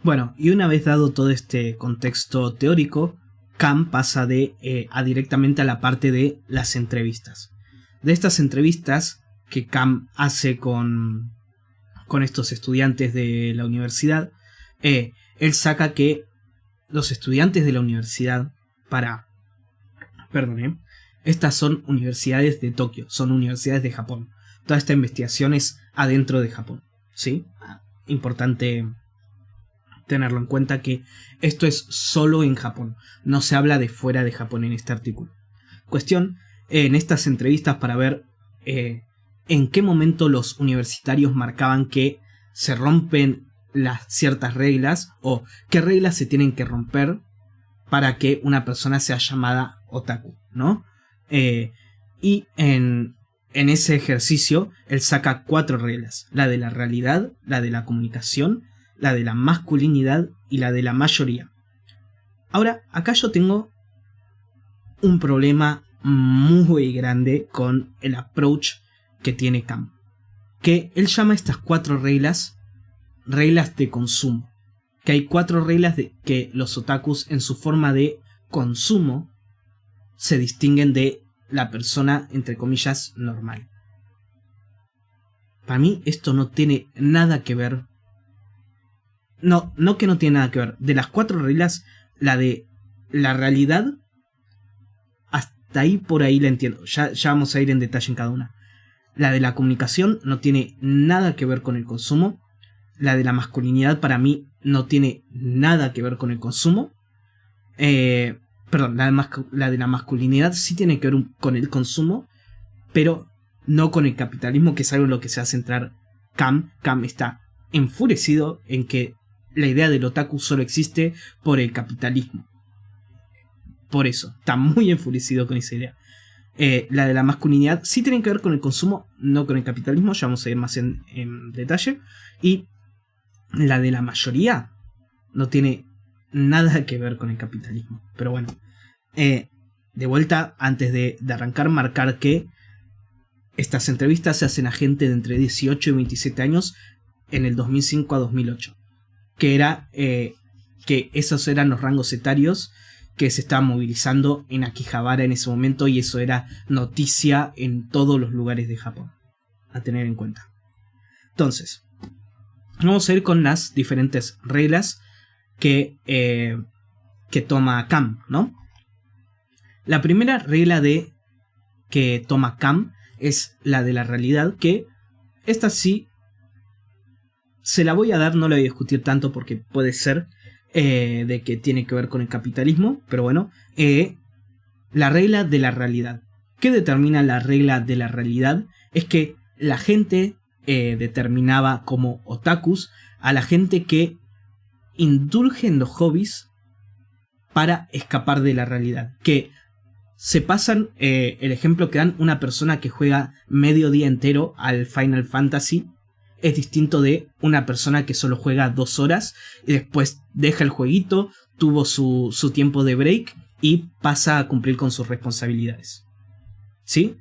Bueno, y una vez dado todo este contexto teórico, Cam pasa a directamente a la parte de las entrevistas. De estas entrevistas que Cam hace con estos estudiantes de la universidad, él saca que los estudiantes de la universidad estas son universidades de Tokio, son universidades de Japón. Toda esta investigación es adentro de Japón, ¿sí? Importante tenerlo en cuenta que esto es solo en Japón, no se habla de fuera de Japón en este artículo. Cuestión, en estas entrevistas para ver en qué momento los universitarios marcaban que se rompen las ciertas reglas o qué reglas se tienen que romper para que una persona sea llamada otaku, ¿no? Y en ese ejercicio él saca 4 reglas: la de la realidad, la de la comunicación, la de la masculinidad y la de la mayoría. Ahora, acá yo tengo un problema muy grande con el approach que tiene Cam, que él llama estas 4 reglas de consumo, que hay 4 reglas de que los otakus en su forma de consumo se distinguen de la persona, entre comillas, normal. Para mí esto no tiene nada que ver. No que no tiene nada que ver. De las 4 reglas, la de la realidad, hasta ahí por ahí la entiendo. Ya vamos a ir en detalle en cada una. La de la comunicación no tiene nada que ver con el consumo. La de la masculinidad para mí no tiene nada que ver con el consumo. Perdón, la de la masculinidad sí tiene que ver con el consumo, pero no con el capitalismo, que es algo en lo que se va a centrar Cam. Cam está enfurecido en que la idea del otaku solo existe por el capitalismo. Por eso, está muy enfurecido con esa idea. La de la masculinidad sí tiene que ver con el consumo, no con el capitalismo, ya vamos a ir más en detalle. Y la de la mayoría no tiene nada que ver con el capitalismo. Pero bueno, de vuelta, antes de arrancar, marcar que estas entrevistas se hacen a gente de entre 18 y 27 años en el 2005 a 2008. Que esos eran los rangos etarios que se estaban movilizando en Akihabara en ese momento, y eso era noticia en todos los lugares de Japón, a tener en cuenta. Entonces, vamos a ir con las diferentes reglas que toma Cam, ¿no? La primera regla de que toma Cam es la de la realidad, que esta sí se la voy a dar, no la voy a discutir tanto porque puede ser de que tiene que ver con el capitalismo, pero bueno, la regla de la realidad. ¿Qué determina la regla de la realidad? Es que la gente determinaba como otakus a la gente que indulge en los hobbies para escapar de la realidad. Que se pasan, el ejemplo que dan, una persona que juega medio día entero al Final Fantasy es distinto de una persona que solo juega 2 horas y después deja el jueguito, tuvo su tiempo de break y pasa a cumplir con sus responsabilidades. ¿Sí?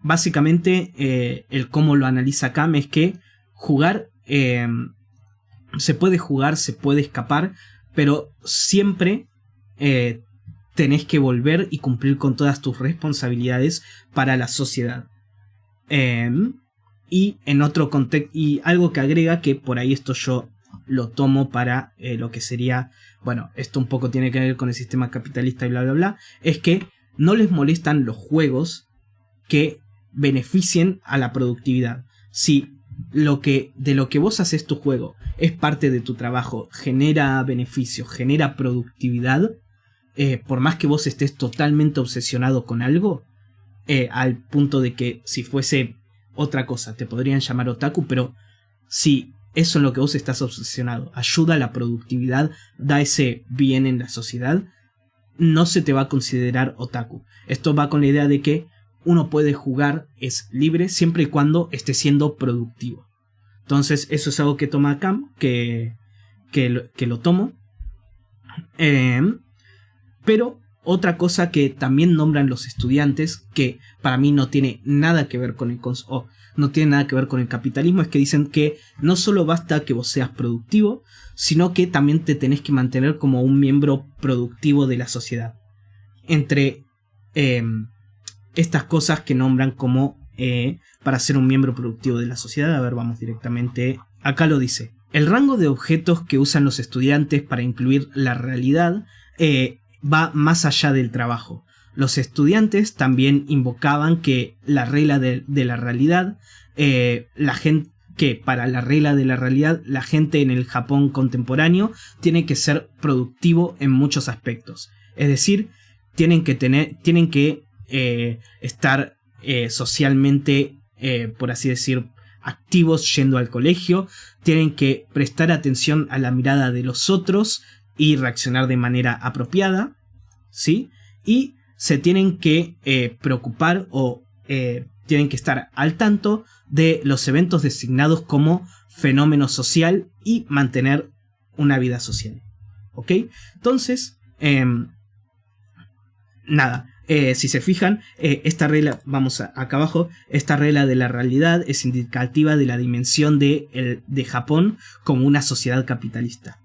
Básicamente, el cómo lo analiza Cam es que jugar, se puede jugar, se puede escapar, pero siempre tenés que volver y cumplir con todas tus responsabilidades para la sociedad. Y en otro contexto, y algo que agrega, que por ahí esto yo lo tomo para lo que sería, bueno, esto un poco tiene que ver con el sistema capitalista y bla bla bla, es que no les molestan los juegos que beneficien a la productividad. Si de lo que vos haces tu juego es parte de tu trabajo, genera beneficio, genera productividad, por más que vos estés totalmente obsesionado con algo, al punto de que si fuese otra cosa te podrían llamar otaku, pero si eso en lo que vos estás obsesionado ayuda a la productividad, da ese bien en la sociedad, no se te va a considerar otaku. Esto va con la idea de que uno puede jugar, es libre, siempre y cuando esté siendo productivo. Entonces eso es algo que toma Cam, que lo tomo. Pero otra cosa que también nombran los estudiantes, que para mí no tiene nada que ver con no tiene nada que ver con el capitalismo, es que dicen que no solo basta que vos seas productivo, sino que también te tenés que mantener como un miembro productivo de la sociedad. Entre estas cosas que nombran como para ser un miembro productivo de la sociedad, a ver, vamos directamente, acá lo dice. El rango de objetos que usan los estudiantes para incluir la realidad va más allá del trabajo. Los estudiantes también invocaban que la regla de la realidad, que para la regla de la realidad, la gente en el Japón contemporáneo tiene que ser productivo en muchos aspectos. Es decir, tienen que estar socialmente, por así decir, activos yendo al colegio, tienen que prestar atención a la mirada de los otros y reaccionar de manera apropiada, ¿sí? Y se tienen que preocupar o tienen que estar al tanto de los eventos designados como fenómeno social y mantener una vida social. ¿Ok? Entonces, si se fijan, esta regla, vamos acá abajo, esta regla de la realidad es indicativa de la dimensión de Japón como una sociedad capitalista.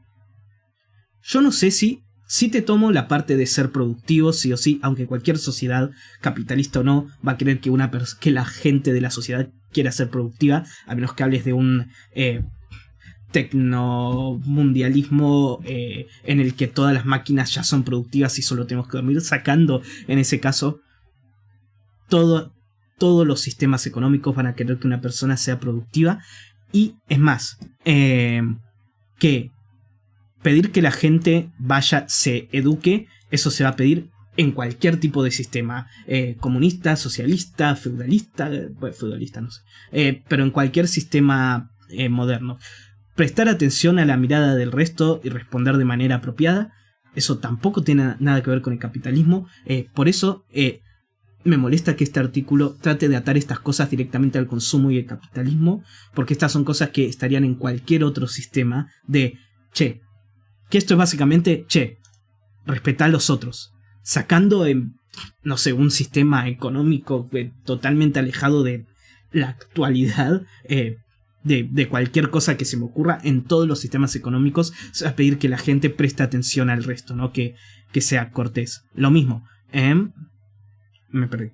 Yo no sé si te tomo la parte de ser productivo, sí o sí, aunque cualquier sociedad, capitalista o no, va a querer que la gente de la sociedad quiera ser productiva, a menos que hables de un tecnomundialismo en el que todas las máquinas ya son productivas y solo tenemos que dormir, sacando en ese caso todos los sistemas económicos van a querer que una persona sea productiva. Y es más, que pedir que la gente se eduque, eso se va a pedir en cualquier tipo de sistema, comunista, socialista, feudalista no sé, pero en cualquier sistema moderno. Prestar atención a la mirada del resto y responder de manera apropiada, eso tampoco tiene nada que ver con el capitalismo. Por eso me molesta que este artículo trate de atar estas cosas directamente al consumo y el capitalismo, porque estas son cosas que estarían en cualquier otro sistema de, que esto es básicamente, respetar a los otros, sacando no sé, un sistema económico totalmente alejado de la actualidad, de cualquier cosa que se me ocurra. En todos los sistemas económicos se va a pedir que la gente preste atención al resto, ¿no? Que sea cortés. Lo mismo, me perdí.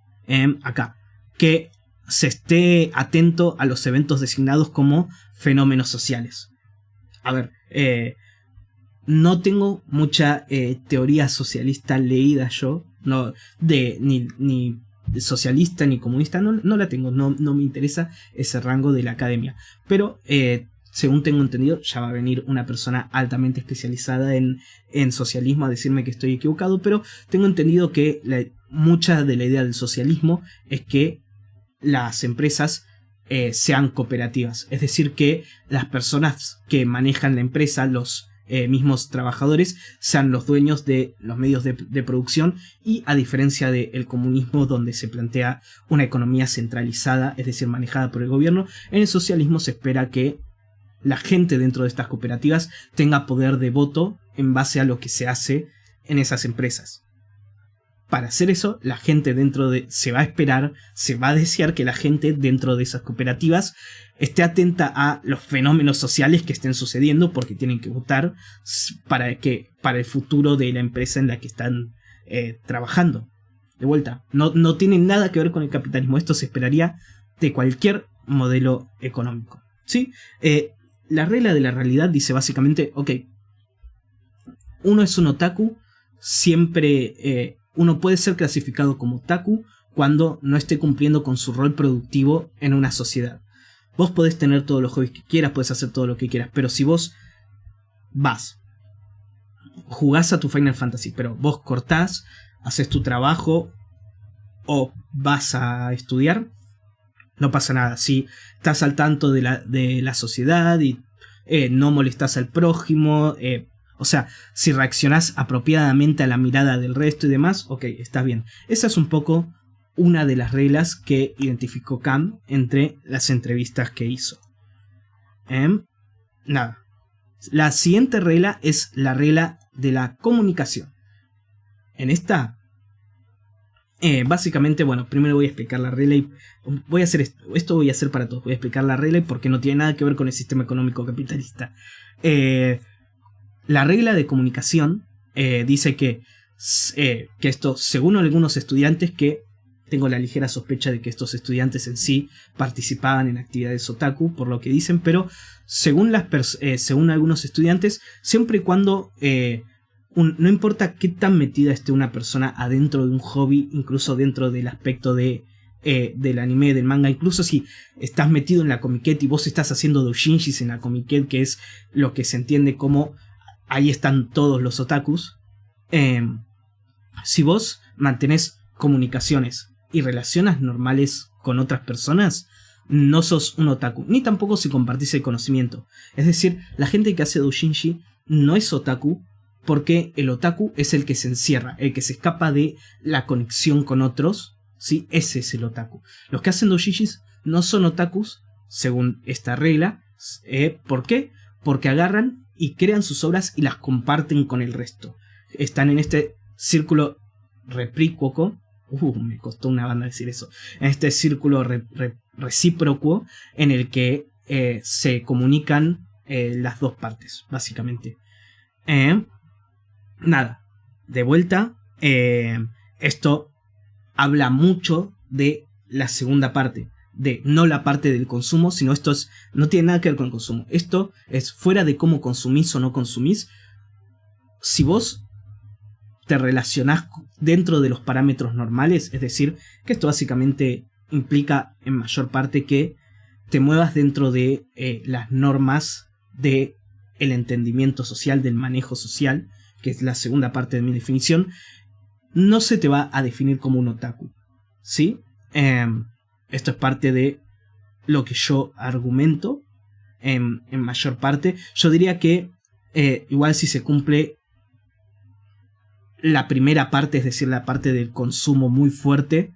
Acá, que se esté atento a los eventos designados como fenómenos sociales. A ver, no tengo mucha teoría socialista leída yo, no ni socialista ni comunista, no la tengo, no me interesa ese rango de la academia. Pero según tengo entendido, ya va a venir una persona altamente especializada en socialismo a decirme que estoy equivocado, pero tengo entendido que mucha de la idea del socialismo es que las empresas sean cooperativas, es decir, que las personas que manejan la empresa, los mismos trabajadores, sean los dueños de los medios de producción, y a diferencia del comunismo, donde se plantea una economía centralizada, es decir, manejada por el gobierno, en el socialismo se espera que la gente dentro de estas cooperativas tenga poder de voto en base a lo que se hace en esas empresas. Para hacer eso, la gente se va a desear que la gente dentro de esas cooperativas esté atenta a los fenómenos sociales que estén sucediendo, porque tienen que votar para el futuro de la empresa en la que están trabajando. De vuelta, no tiene nada que ver con el capitalismo. Esto se esperaría de cualquier modelo económico, ¿sí? La regla de la realidad dice básicamente, ok, uno es un otaku, siempre uno puede ser clasificado como otaku cuando no esté cumpliendo con su rol productivo en una sociedad. Vos podés tener todos los hobbies que quieras, podés hacer todo lo que quieras, pero si vos jugás a tu Final Fantasy, pero vos cortás, haces tu trabajo o vas a estudiar, no pasa nada. Si estás al tanto de la sociedad y no molestás al prójimo, o sea, si reaccionás apropiadamente a la mirada del resto y demás, ok, está bien. Esa es un poco una de las reglas que identificó Cam entre las entrevistas que hizo. Nada. La siguiente regla es la regla de la comunicación. En esta, básicamente, bueno, primero voy a explicar la regla y voy a hacer esto voy a hacer para todos. Voy a explicar la regla porque no tiene nada que ver con el sistema económico capitalista. La regla de comunicación dice que esto, según algunos estudiantes, que tengo la ligera sospecha de que estos estudiantes en sí participaban en actividades otaku, por lo que dicen, pero según algunos estudiantes, siempre y cuando no importa qué tan metida esté una persona adentro de un hobby, incluso dentro del aspecto del anime, del manga, incluso si estás metido en la comiquet y vos estás haciendo doujinshis en la comiquet, que es lo que se entiende como ahí están todos los otakus, si vos mantenés comunicaciones y relaciones normales con otras personas, no sos un otaku, ni tampoco si compartís el conocimiento. Es decir, la gente que hace doujinshi no es otaku, porque el otaku es el que se encierra, el que se escapa de la conexión con otros, ¿sí? Ese es el otaku. Los que hacen doujinshis no son otakus, según esta regla. ¿Por qué? Porque agarran y crean sus obras y las comparten con el resto. Están en este círculo recíproco. Me costó una banda decir eso. En este círculo recíproco en el que se comunican las dos partes, básicamente. Nada, de vuelta, esto habla mucho de la segunda parte, de no la parte del consumo, sino no tiene nada que ver con el consumo. Esto es fuera de cómo consumís o no consumís. Si vos te relacionás dentro de los parámetros normales, es decir, que esto básicamente implica en mayor parte que te muevas dentro de las normas del entendimiento social, del manejo social, que es la segunda parte de mi definición, no se te va a definir como un otaku, ¿sí? Esto es parte de lo que yo argumento en mayor parte. Yo diría que igual si se cumple la primera parte, es decir, la parte del consumo muy fuerte,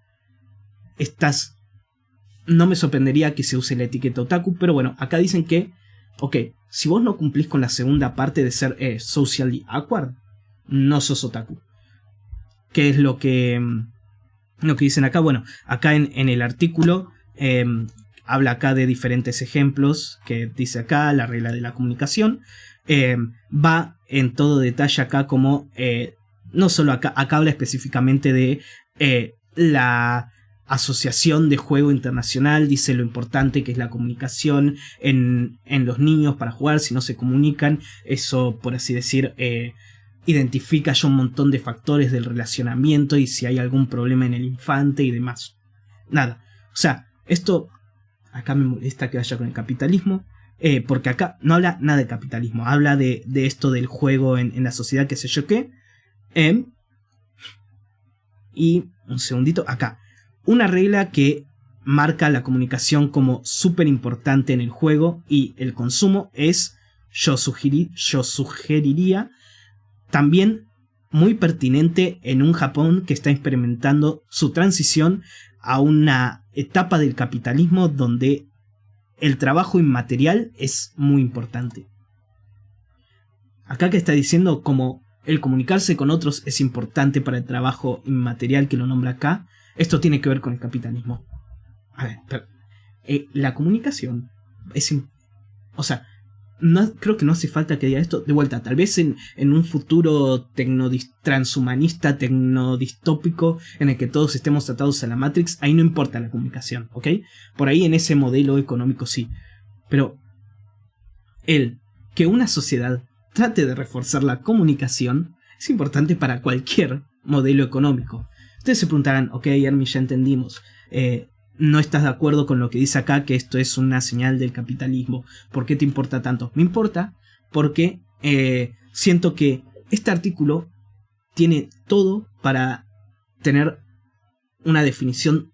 no me sorprendería que se use la etiqueta otaku, pero bueno, acá dicen que, ok, si vos no cumplís con la segunda parte de ser socially awkward, no sos otaku. ¿Qué es lo que dicen acá? Bueno, acá en el artículo habla acá de diferentes ejemplos que dice acá, la regla de la comunicación. Va en todo detalle acá como... no solo acá habla específicamente de la Asociación de Juego Internacional, dice lo importante que es la comunicación en los niños para jugar. Si no se comunican, eso, por así decir, identifica ya un montón de factores del relacionamiento y si hay algún problema en el infante y demás. Nada. O sea, esto acá me molesta que vaya con el capitalismo, porque acá no habla nada de capitalismo, habla de esto del juego en la sociedad, qué sé yo qué. Y un segundito, acá. Una regla que marca la comunicación como súper importante en el juego y el consumo es, yo sugeriría, también muy pertinente en un Japón que está experimentando su transición a una etapa del capitalismo donde el trabajo inmaterial es muy importante. Acá que está diciendo como el comunicarse con otros es importante para el trabajo inmaterial que lo nombra acá, esto tiene que ver con el capitalismo. A ver, pero, la comunicación es... O sea, no, creo que no hace falta que diga esto. De vuelta, tal vez en un futuro transhumanista, tecnodistópico, en el que todos estemos atados a la Matrix, ahí no importa la comunicación, ¿ok? Por ahí en ese modelo económico sí. Pero que una sociedad trate de reforzar la comunicación es importante para cualquier modelo económico. Ustedes se preguntarán, ok, Armin, ya entendimos. No estás de acuerdo con lo que dice acá, que esto es una señal del capitalismo. ¿Por qué te importa tanto? Me importa porque siento que este artículo tiene todo para tener una definición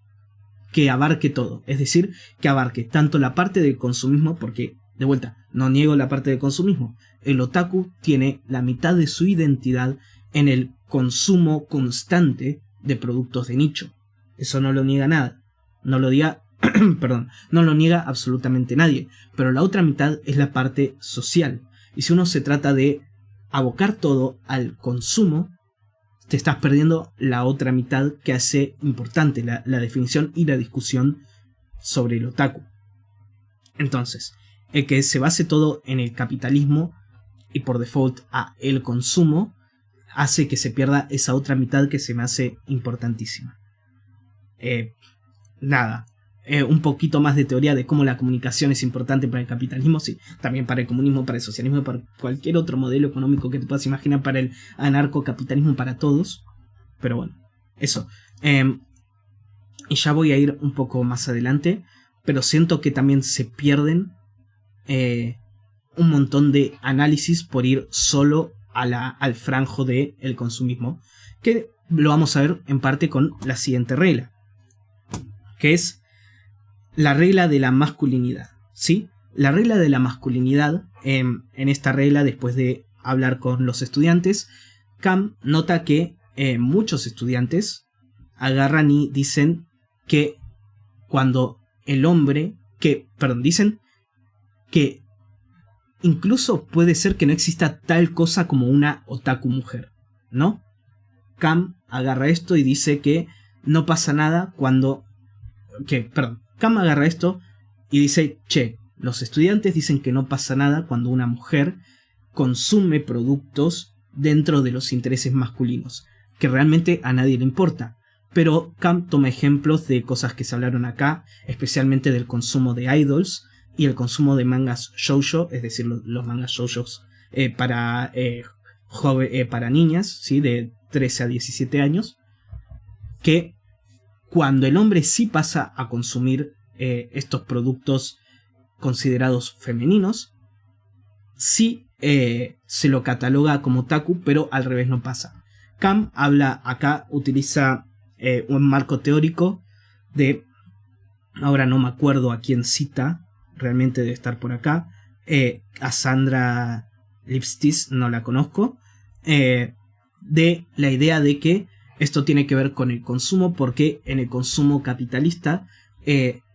que abarque todo. Es decir, que abarque tanto la parte del consumismo, porque, de vuelta, no niego la parte del consumismo. El otaku tiene la mitad de su identidad en el consumo constante de productos de nicho. Eso no lo niega nada. No lo diga, perdón, no lo niega absolutamente nadie. Pero la otra mitad es la parte social. Y si uno se trata de abocar todo al consumo, te estás perdiendo la otra mitad que hace importante la definición y la discusión sobre el otaku. Entonces, el que se base todo en el capitalismo y por default a el consumo hace que se pierda esa otra mitad que se me hace importantísima. Un poquito más de teoría de cómo la comunicación es importante para el capitalismo, sí, también para el comunismo, para el socialismo, para cualquier otro modelo económico que te puedas imaginar, para el anarcocapitalismo, para todos. Pero bueno, eso. Y ya voy a ir un poco más adelante, pero siento que también se pierden un montón de análisis por ir solo al franjo del consumismo, que lo vamos a ver en parte con la siguiente regla, que es la regla de la masculinidad, ¿sí? La regla de la masculinidad, en esta regla, después de hablar con los estudiantes, Cam nota que muchos estudiantes agarran y dicen que cuando el hombre, dicen que incluso puede ser que no exista tal cosa como una otaku mujer, ¿no? Cam agarra esto y dice que no pasa nada cuando... Cam agarra esto y dice, los estudiantes dicen que no pasa nada cuando una mujer consume productos dentro de los intereses masculinos, que realmente a nadie le importa. Pero Cam toma ejemplos de cosas que se hablaron acá, especialmente del consumo de idols y el consumo de mangas shoujo, es decir, los mangas shoujos para niñas, ¿sí? De 13 a 17 años, que cuando el hombre sí pasa a consumir estos productos considerados femeninos, sí se lo cataloga como otaku, pero al revés no pasa. Cam habla acá, utiliza un marco teórico de, ahora no me acuerdo a quién cita, realmente debe estar por acá, a Sandra Lipsitz, no la conozco, de la idea de que esto tiene que ver con el consumo, porque en el consumo capitalista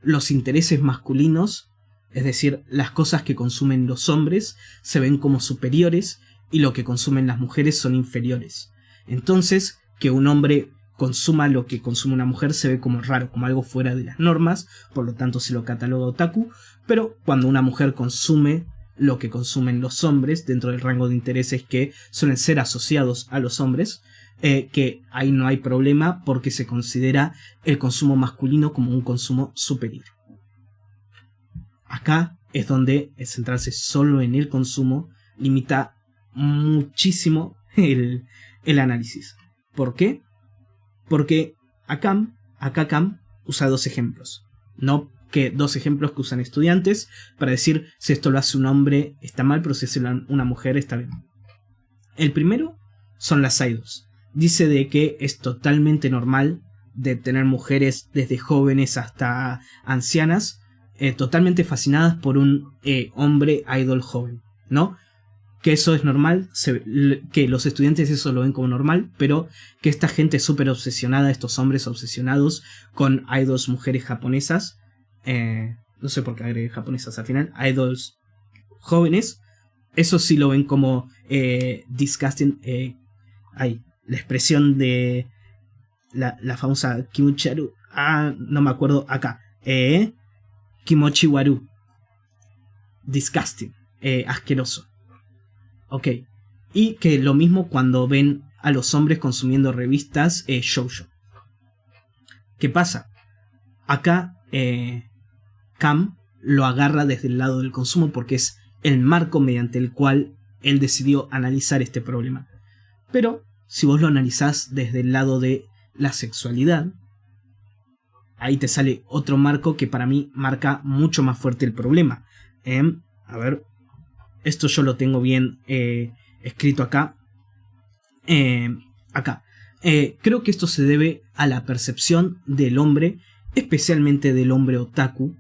los intereses masculinos, es decir, las cosas que consumen los hombres, se ven como superiores y lo que consumen las mujeres son inferiores. Entonces, que un hombre consuma lo que consume una mujer se ve como raro, como algo fuera de las normas, por lo tanto se lo cataloga otaku, pero cuando una mujer consume lo que consumen los hombres dentro del rango de intereses que suelen ser asociados a los hombres, que ahí no hay problema porque se considera el consumo masculino como un consumo superior. Acá es donde el centrarse solo en el consumo limita muchísimo el análisis. ¿Por qué? Porque acá Cam usa dos ejemplos. No que dos ejemplos que usan estudiantes para decir si esto lo hace un hombre está mal, pero si hace una mujer está bien. El primero son las idols. Dice de que es totalmente normal de tener mujeres desde jóvenes hasta ancianas totalmente fascinadas por un hombre idol joven, ¿no? Que eso es normal, que los estudiantes eso lo ven como normal, pero que esta gente súper obsesionada, estos hombres obsesionados con idols mujeres japonesas, no sé por qué agregué japonesas al final, idols jóvenes, eso sí lo ven como disgusting. La expresión de la famosa Kimochiwaru, no me acuerdo acá, Kimochiwaru, disgusting, asqueroso. Ok, y que lo mismo cuando ven a los hombres consumiendo revistas shoujo. ¿Qué pasa? Acá Cam lo agarra desde el lado del consumo porque es el marco mediante el cual él decidió analizar este problema. Pero si vos lo analizás desde el lado de la sexualidad, ahí te sale otro marco que para mí marca mucho más fuerte el problema. A ver, esto yo lo tengo bien escrito acá. Creo que esto se debe a la percepción del hombre, especialmente del hombre otaku,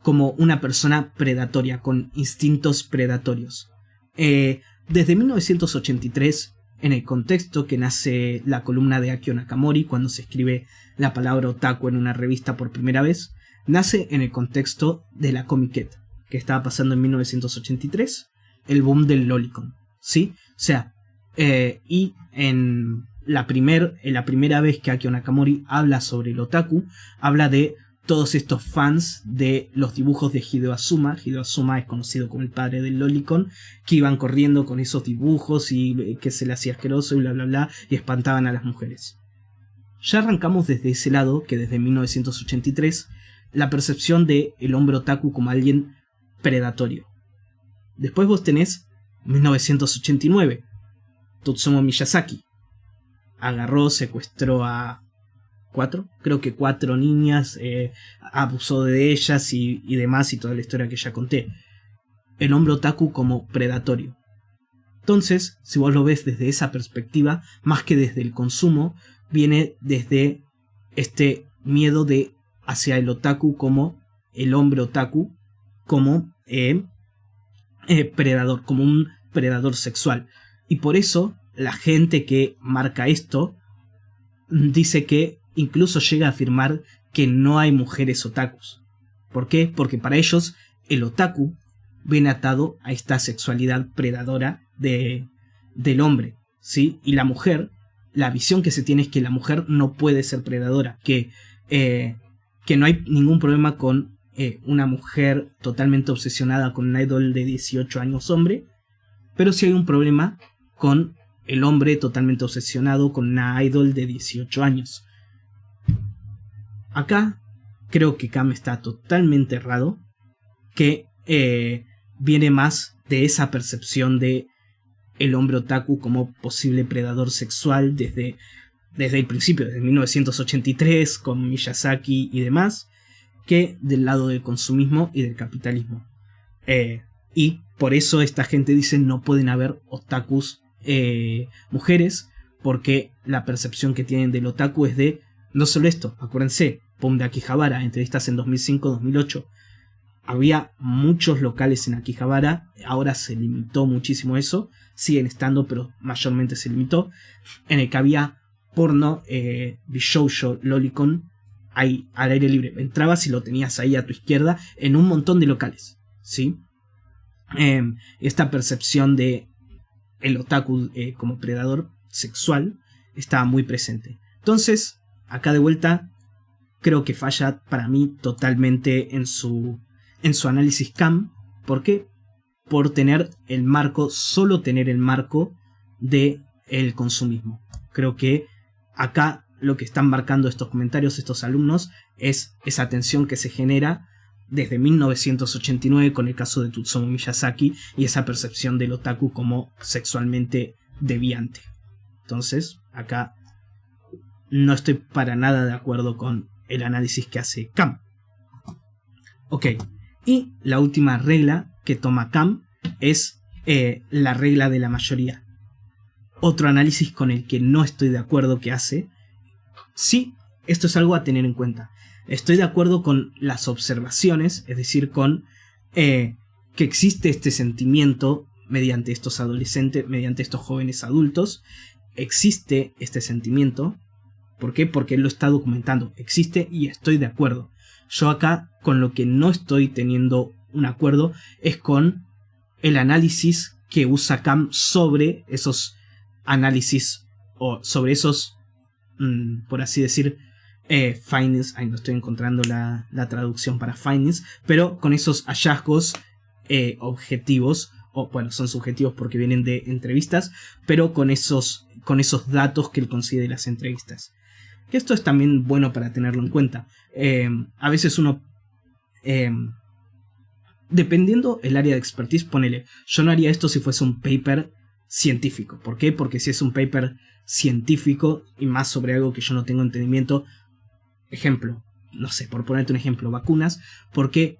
como una persona predatoria, con instintos predatorios. Desde 1983, en el contexto que nace la columna de Akio Nakamori, cuando se escribe la palabra otaku en una revista por primera vez, nace en el contexto de la Comiket, que estaba pasando en 1983, el boom del lolicon, ¿sí? O sea, y en la primera vez que Akio Nakamori habla sobre el otaku, habla de todos estos fans de los dibujos de Hideo Azuma. Hideo Azuma es conocido como el padre del lolicon, que iban corriendo con esos dibujos y que se le hacía asqueroso y bla bla bla, y espantaban a las mujeres. Ya arrancamos desde ese lado, que desde 1983, la percepción de el hombre otaku como alguien predatorio. Después vos tenés 1989, Totsumo Miyazaki agarró, secuestró a cuatro niñas, abusó de ellas y demás, y toda la historia que ya conté. El hombre otaku como predatorio. Entonces, si vos lo ves desde esa perspectiva, más que desde el consumo, viene desde este miedo hacia el otaku como el hombre otaku, como predador, como un predador sexual. Y por eso la gente que marca esto dice que incluso llega a afirmar que no hay mujeres otakus. ¿Por qué? Porque para ellos el otaku viene atado a esta sexualidad predadora del hombre, ¿sí? Y la mujer, la visión que se tiene es que la mujer no puede ser predadora, que no hay ningún problema con una mujer totalmente obsesionada con un idol de 18 años hombre, pero sí hay un problema con el hombre totalmente obsesionado con una idol de 18 años. Acá creo que Cam está totalmente errado, que viene más de esa percepción de el hombre otaku como posible predador sexual desde el principio, desde 1983, con Miyazaki y demás, que del lado del consumismo y del capitalismo. Y por eso esta gente dice no pueden haber otakus mujeres, porque la percepción que tienen del otaku es de, no solo esto, acuérdense, Pum de Akihabara, entrevistas en 2005-2008, había muchos locales en Akihabara, ahora se limitó muchísimo eso, siguen estando, pero mayormente se limitó, en el que había porno, bishoujo, lolicon, ahí al aire libre, entrabas y lo tenías ahí a tu izquierda, en un montón de locales, ¿sí? Esta percepción de el otaku como predador sexual estaba muy presente. Entonces, acá de vuelta, creo que falla para mí totalmente en su análisis Cam. ¿Por qué? Por tener el marco, solo tener el marco de el consumismo. Creo que acá lo que están marcando estos comentarios, estos alumnos, es esa tensión que se genera desde 1989 con el caso de Totsumo Miyazaki y esa percepción del otaku como sexualmente deviante. Entonces, acá no estoy para nada de acuerdo con el análisis que hace Cam. Ok, y la última regla que toma Cam es la regla de la mayoría. Otro análisis con el que no estoy de acuerdo que hace. Sí, esto es algo a tener en cuenta. Estoy de acuerdo con las observaciones, es decir, con que existe este sentimiento mediante estos adolescentes, mediante estos jóvenes adultos. Existe este sentimiento. ¿Por qué? Porque él lo está documentando. Existe y estoy de acuerdo. Yo acá con lo que no estoy teniendo un acuerdo es con el análisis que usa Cam sobre esos análisis o sobre esos, por así decir, findings. Ahí no estoy encontrando la traducción para findings, pero con esos hallazgos objetivos, o bueno, son subjetivos porque vienen de entrevistas, pero con esos datos que él consigue de las entrevistas. Que esto es también bueno para tenerlo en cuenta. A veces uno, dependiendo el área de expertise, ponele, yo no haría esto si fuese un paper científico. ¿Por qué? Porque si es un paper científico y más sobre algo que yo no tengo entendimiento, ejemplo, no sé, por ponerte un ejemplo, vacunas, porque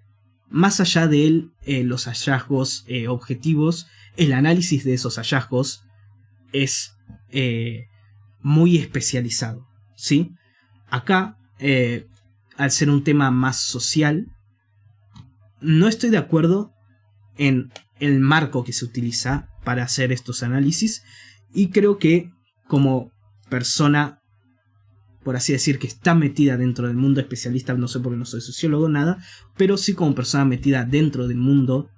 más allá de los hallazgos objetivos, el análisis de esos hallazgos es muy especializado, ¿sí? Acá, al ser un tema más social, no estoy de acuerdo en el marco que se utiliza para hacer estos análisis, y creo que como persona, por así decir, que está metida dentro del mundo especialista, no sé porque no soy sociólogo, nada, pero sí como persona metida dentro del mundo,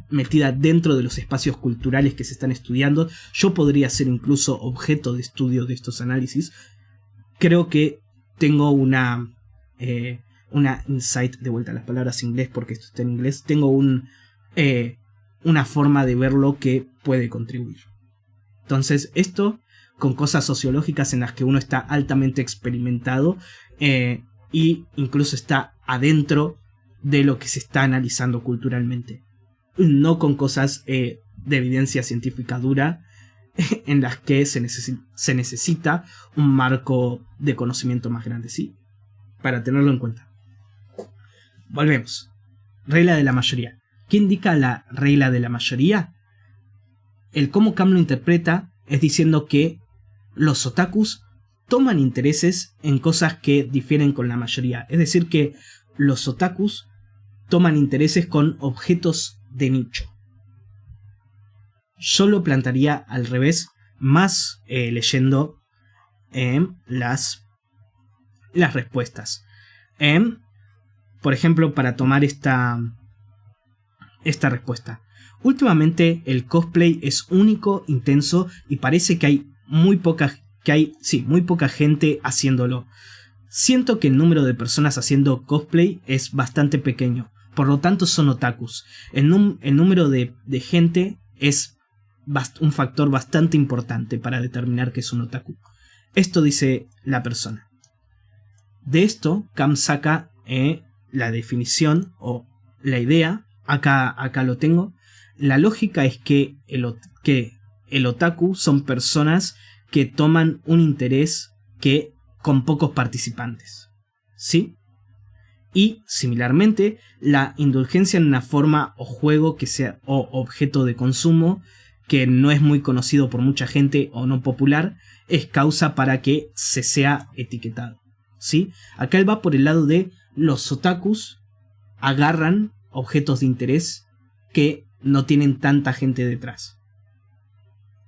metida dentro de los espacios culturales que se están estudiando, yo podría ser incluso objeto de estudio de estos análisis. Creo que tengo una insight, de vuelta a las palabras inglés porque esto está en inglés, tengo una forma de verlo que puede contribuir. Entonces esto con cosas sociológicas en las que uno está altamente experimentado y incluso está adentro de lo que se está analizando culturalmente. No con cosas de evidencia científica dura en las que se necesita un marco de conocimiento más grande, ¿sí? Para tenerlo en cuenta. Volvemos. Regla de la mayoría. ¿Qué indica la regla de la mayoría? El cómo Cam lo interpreta es diciendo que los otakus toman intereses en cosas que difieren con la mayoría. Es decir, que los otakus toman intereses con objetos de nicho. Yo lo plantearía al revés, más leyendo las respuestas. Por ejemplo, para tomar esta respuesta. Últimamente el cosplay es único, intenso y parece que hay muy poca gente haciéndolo. Siento que el número de personas haciendo cosplay es bastante pequeño, por lo tanto son otakus. El número de gente es un factor bastante importante para determinar que es un otaku. Esto dice la persona. De esto, Cam saca la definición o la idea. Acá lo tengo. La lógica es que el otaku son personas que toman un interés con pocos participantes, ¿sí? Y, similarmente, la indulgencia en una forma o juego que sea o objeto de consumo que no es muy conocido por mucha gente o no popular, es causa para que se sea etiquetado, ¿sí? Acá él va por el lado de los otakus agarran objetos de interés que no tienen tanta gente detrás.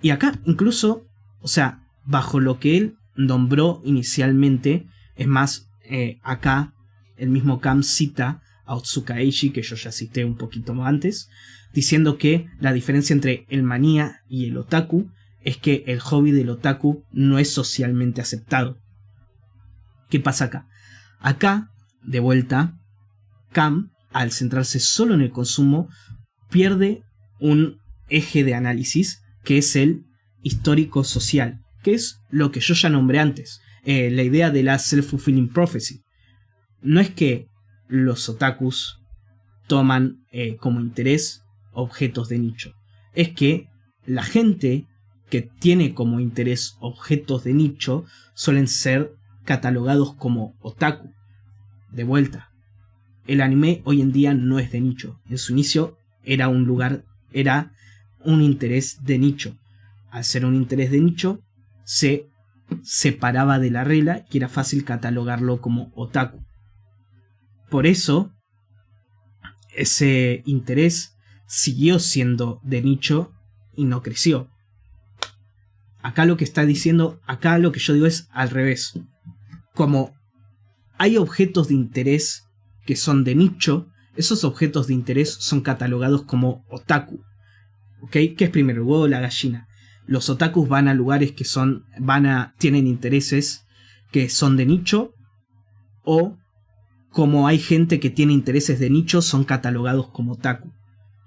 Y acá incluso, o sea, bajo lo que él nombró inicialmente, es más, acá el mismo Cam cita a Otsuka Eishi, que yo ya cité un poquito antes, diciendo que la diferencia entre el manía y el otaku es que el hobby del otaku no es socialmente aceptado. ¿Qué pasa acá? Acá, de vuelta, Cam, al centrarse solo en el consumo, pierde un eje de análisis que es el histórico-social, que es lo que yo ya nombré antes, la idea de la self-fulfilling prophecy. No es que los otakus toman como interés objetos de nicho, es que la gente que tiene como interés objetos de nicho suelen ser catalogados como otaku. De vuelta, el anime hoy en día no es de nicho. En su inicio era un interés de nicho. Al ser un interés de nicho, se separaba de la regla y era fácil catalogarlo como otaku. Por eso, ese interés siguió siendo de nicho y no creció. Acá lo que está diciendo, acá lo que yo digo es al revés. Como hay objetos de interés que son de nicho, esos objetos de interés son catalogados como otaku. ¿Ok? ¿Qué es primero, el huevo o la gallina? Los otakus van a lugares que tienen intereses que son de nicho, o como hay gente que tiene intereses de nicho, son catalogados como otaku.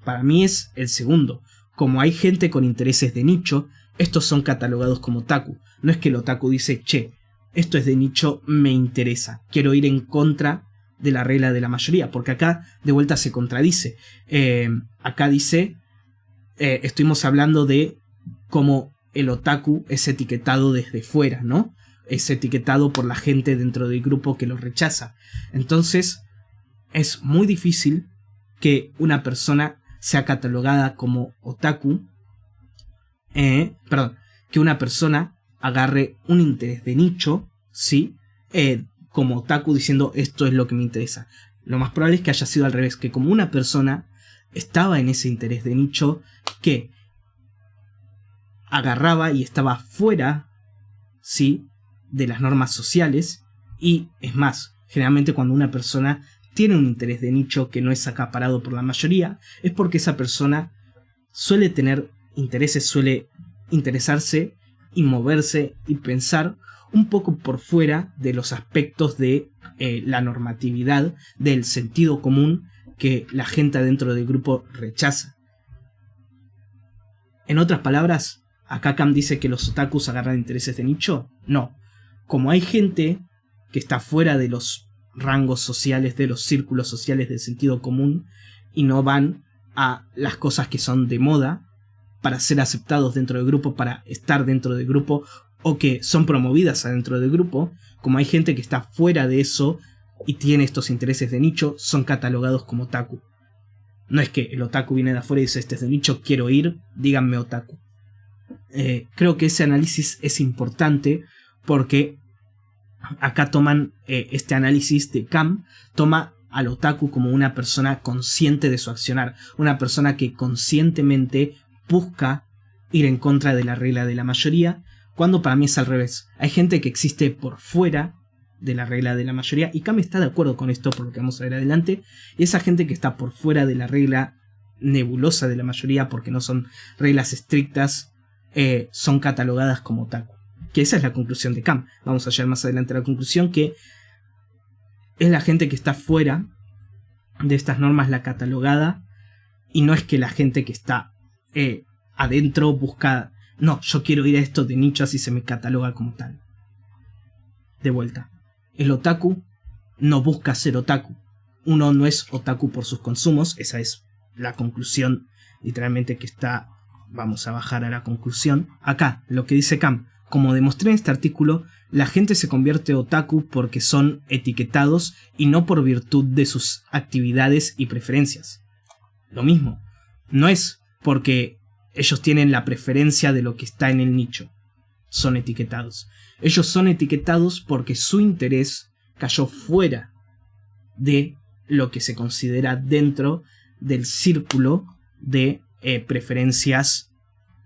Para mí es el segundo. Como hay gente con intereses de nicho, estos son catalogados como otaku. No es que el otaku dice, che, esto es de nicho, me interesa, quiero ir en contra de la regla de la mayoría, porque acá de vuelta se contradice. Acá dice, estuvimos hablando de cómo el otaku es etiquetado desde fuera, ¿no? Es etiquetado por la gente dentro del grupo que lo rechaza. Entonces, es muy difícil que una persona sea catalogada como otaku, que una persona agarre un interés de nicho, ¿sí? Como otaku diciendo esto es lo que me interesa. Lo más probable es que haya sido al revés, que como una persona estaba en ese interés de nicho, que agarraba y estaba fuera, ¿sí?, de las normas sociales. Y es más, generalmente cuando una persona tiene un interés de nicho que no es acaparado por la mayoría, es porque esa persona suele tener intereses, suele interesarse y moverse y pensar un poco por fuera de los aspectos de la normatividad, del sentido común que la gente dentro del grupo rechaza. En otras palabras, acá Cam dice que los otakus agarran intereses de nicho. No. Como hay gente que está fuera de los rangos sociales, de los círculos sociales del sentido común, y no van a las cosas que son de moda para ser aceptados dentro del grupo, para estar dentro del grupo, o que son promovidas adentro del grupo, como hay gente que está fuera de eso y tiene estos intereses de nicho, son catalogados como otaku. No es que el otaku viene de afuera y dice, este es de nicho, quiero ir, díganme otaku. Creo que ese análisis es importante porque acá toman este análisis de Cam, toma al otaku como una persona consciente de su accionar, una persona que conscientemente busca ir en contra de la regla de la mayoría, cuando para mí es al revés. Hay gente que existe por fuera de la regla de la mayoría, y Cam está de acuerdo con esto por lo que vamos a ver adelante, y esa gente que está por fuera de la regla nebulosa de la mayoría, porque no son reglas estrictas, son catalogadas como otaku. Que esa es la conclusión de Cam. Vamos a llegar más adelante a la conclusión, que es la gente que está fuera de estas normas la catalogada, y no es que la gente que está adentro busca, no, yo quiero ir a esto de nicho, así se me cataloga como tal. De vuelta, el otaku no busca ser otaku. Uno no es otaku por sus consumos. Esa es la conclusión literalmente que está. Vamos a bajar a la conclusión. Acá, lo que dice Cam. Como demostré en este artículo, la gente se convierte otaku porque son etiquetados y no por virtud de sus actividades y preferencias. Lo mismo, no es porque ellos tienen la preferencia de lo que está en el nicho. Son etiquetados. Ellos son etiquetados porque su interés cayó fuera de lo que se considera dentro del círculo de preferencias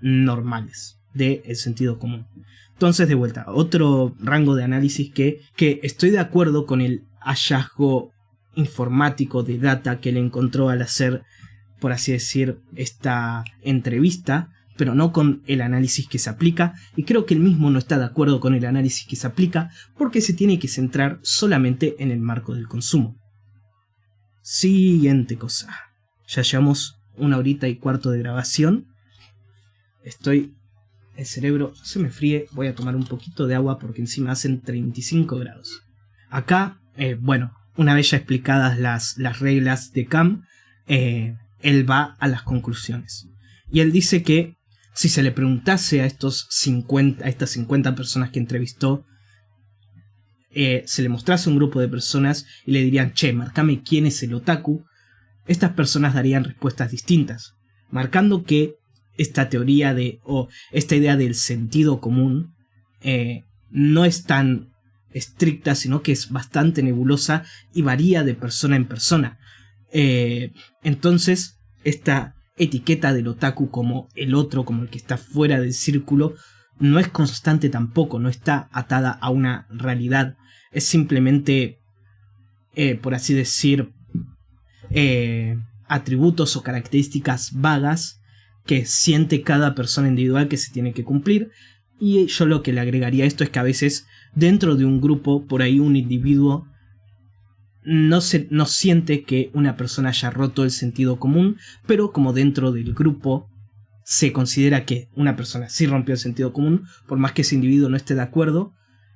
normales, del sentido común. Entonces, de vuelta, otro rango de análisis que estoy de acuerdo con el hallazgo informático de data que él encontró al hacer, por así decir, esta entrevista, pero no con el análisis que se aplica, y creo que él mismo no está de acuerdo con el análisis que se aplica porque se tiene que centrar solamente en el marco del consumo. Siguiente cosa. Ya llevamos 1 horita y cuarto de grabación. El cerebro se me fríe, voy a tomar un poquito de agua porque encima hacen 35 grados. Acá, bueno, una vez ya explicadas las reglas de Cam, él va a las conclusiones. Y él dice que si se le preguntase a estas 50 personas que entrevistó, se le mostrase un grupo de personas y le dirían, che, marcame quién es el otaku, estas personas darían respuestas distintas, marcando que esta teoría o esta idea del sentido común no es tan estricta, sino que es bastante nebulosa y varía de persona en persona. Entonces, esta etiqueta del otaku como el otro, como el que está fuera del círculo, no es constante tampoco, no está atada a una realidad. Es simplemente, por así decir, atributos o características vagas que siente cada persona individual que se tiene que cumplir. Y yo lo que le agregaría a esto es que a veces dentro de un grupo, por ahí un individuo no siente que una persona haya roto el sentido común, pero como dentro del grupo se considera que una persona sí rompió el sentido común, por más que ese individuo no esté de acuerdo,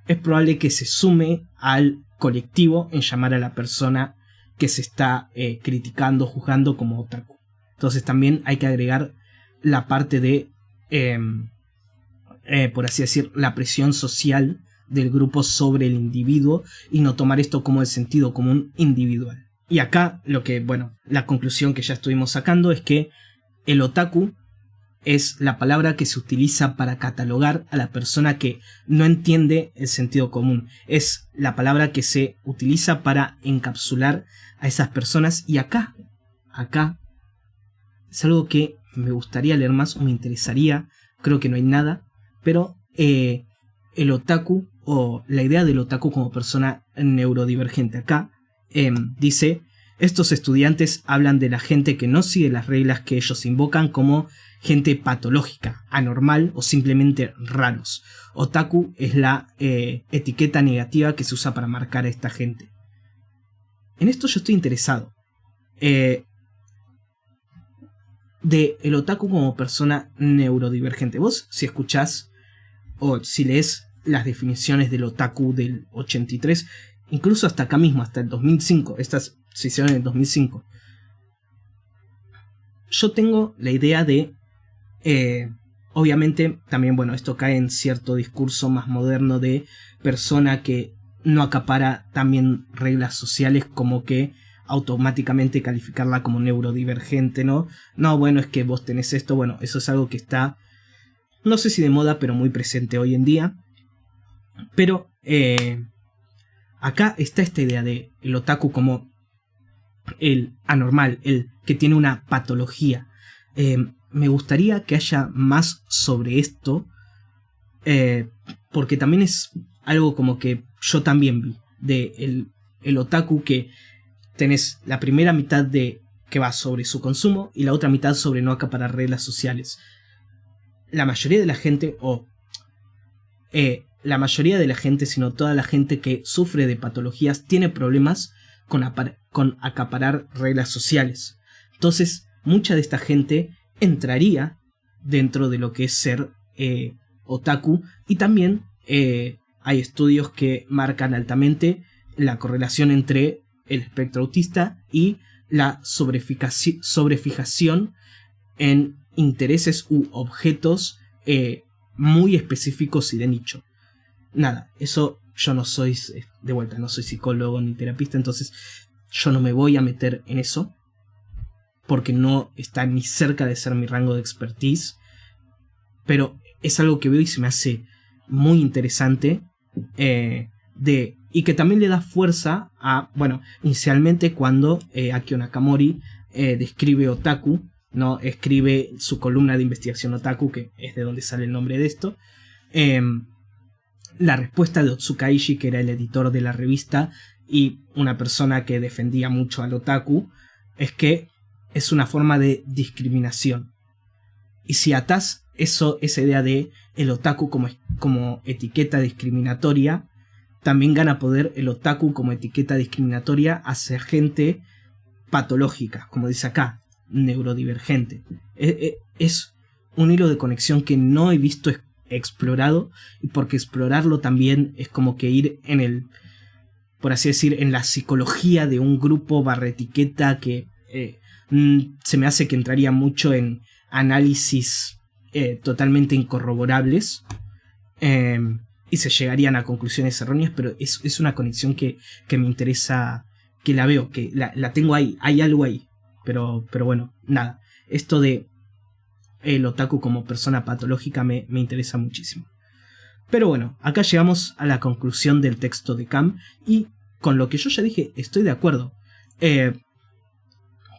es probable que se sume al colectivo en llamar a la persona que se está criticando, juzgando como otaku. Entonces también hay que agregar la parte de, por así decir, la presión social del grupo sobre el individuo y no tomar esto como el sentido común individual. Y acá la conclusión que ya estuvimos sacando es que el otaku es la palabra que se utiliza para catalogar a la persona que no entiende el sentido común. Es la palabra que se utiliza para encapsular a esas personas. Y acá es algo que me gustaría leer más o me interesaría. Creo que no hay nada. Pero el otaku o la idea del otaku como persona neurodivergente acá dice: estos estudiantes hablan de la gente que no sigue las reglas que ellos invocan como gente patológica, anormal o simplemente raros. Otaku es la etiqueta negativa que se usa para marcar a esta gente. En esto yo estoy interesado. De el otaku como persona neurodivergente. Vos, si escuchás o si lees las definiciones del otaku del 83, incluso hasta acá mismo, hasta el 2005, estas se hicieron en el 2005, yo tengo la idea de, obviamente, también, esto cae en cierto discurso más moderno de persona que no acapara también reglas sociales, como que automáticamente calificarla como neurodivergente, ¿no? No, es que vos tenés esto, eso es algo que está, no sé si de moda, pero muy presente hoy en día. Pero acá está esta idea de el otaku como el anormal, el que tiene una patología. Me gustaría que haya más sobre esto, porque también es algo como que yo también vi de el otaku, que tenés la primera mitad que va sobre su consumo y la otra mitad sobre no acaparar reglas sociales. La mayoría de la gente, la mayoría de la gente, sino toda la gente que sufre de patologías, tiene problemas con acaparar reglas sociales. Entonces, mucha de esta gente entraría dentro de lo que es ser otaku, y también hay estudios que marcan altamente la correlación entre el espectro autista y la sobrefijación en intereses u objetos muy específicos y de nicho. Nada, eso yo no soy, de vuelta, no soy psicólogo ni terapista, entonces yo no me voy a meter en eso, porque no está ni cerca de ser mi rango de expertise, pero es algo que veo y se me hace muy interesante, y que también le da fuerza a, inicialmente cuando Akio Nakamori describe otaku, ¿no? Escribe su columna de investigación otaku, que es de donde sale el nombre de esto. La respuesta de Otsukaishi, que era el editor de la revista y una persona que defendía mucho al otaku, es que es una forma de discriminación. Y si atás esa idea de el otaku como etiqueta discriminatoria, también gana poder el otaku como etiqueta discriminatoria hacia gente patológica, como dice acá, neurodivergente. Es un hilo de conexión que no he visto explorado, y porque explorarlo también es como que ir por así decir, en la psicología de un grupo barra etiqueta, que se me hace que entraría mucho en análisis totalmente incorroborables, y se llegarían a conclusiones erróneas, pero es una conexión que me interesa, que la veo, que la tengo ahí, hay algo ahí. Pero bueno, nada, esto de el otaku como persona patológica me interesa muchísimo. Pero bueno, acá llegamos a la conclusión del texto de Cam, y con lo que yo ya dije estoy de acuerdo.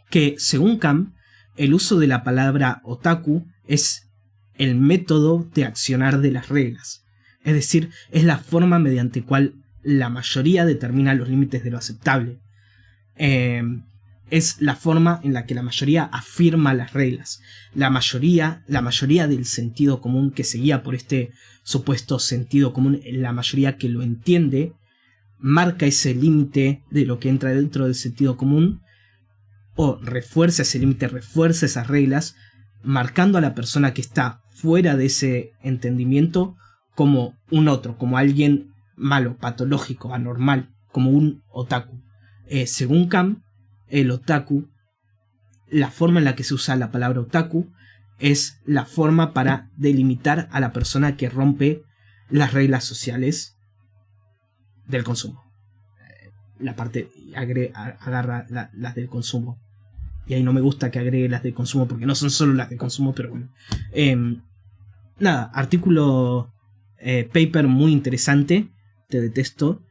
Que según Cam, el uso de la palabra otaku es el método de accionar de las reglas. Es decir, es la forma mediante cual la mayoría determina los límites de lo aceptable. Es la forma en la que la mayoría afirma las reglas. La mayoría del sentido común que se guía por este supuesto sentido común, la mayoría que lo entiende, marca ese límite de lo que entra dentro del sentido común, o refuerza ese límite, refuerza esas reglas, marcando a la persona que está fuera de ese entendimiento como un otro, como alguien malo, patológico, anormal, como un otaku. Según Cam, el otaku, la forma en la que se usa la palabra otaku, es la forma para delimitar a la persona que rompe las reglas sociales del consumo. La parte agarra las del consumo. Y ahí no me gusta que agregue las del consumo, porque no son solo las del consumo, pero bueno. Nada, artículo, paper muy interesante, te detesto.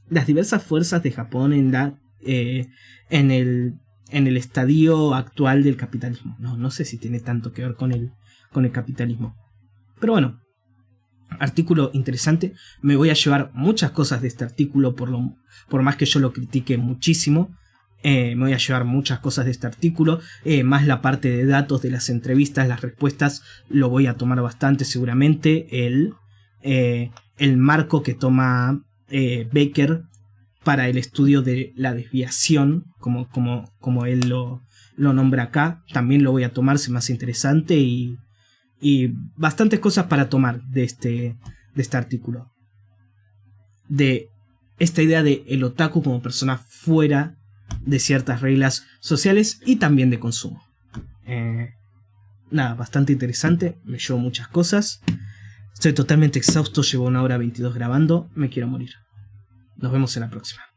Las diversas fuerzas de Japón en el estadio actual del capitalismo. No sé si tiene tanto que ver con el capitalismo. Pero bueno, artículo interesante. Me voy a llevar muchas cosas de este artículo, por más que yo lo critique muchísimo. Me voy a llevar muchas cosas de este artículo, más la parte de datos de las entrevistas, las respuestas, lo voy a tomar bastante seguramente. El marco que toma Baker para el estudio de la desviación, como él lo nombra acá, también lo voy a tomar, se me hace interesante, y bastantes cosas para tomar de este artículo. De esta idea de el otaku como persona fuera de ciertas reglas sociales y también de consumo. Nada, bastante interesante, me llevo muchas cosas. Estoy totalmente exhausto, llevo 1 hora 22 grabando, me quiero morir. Nos vemos en la próxima.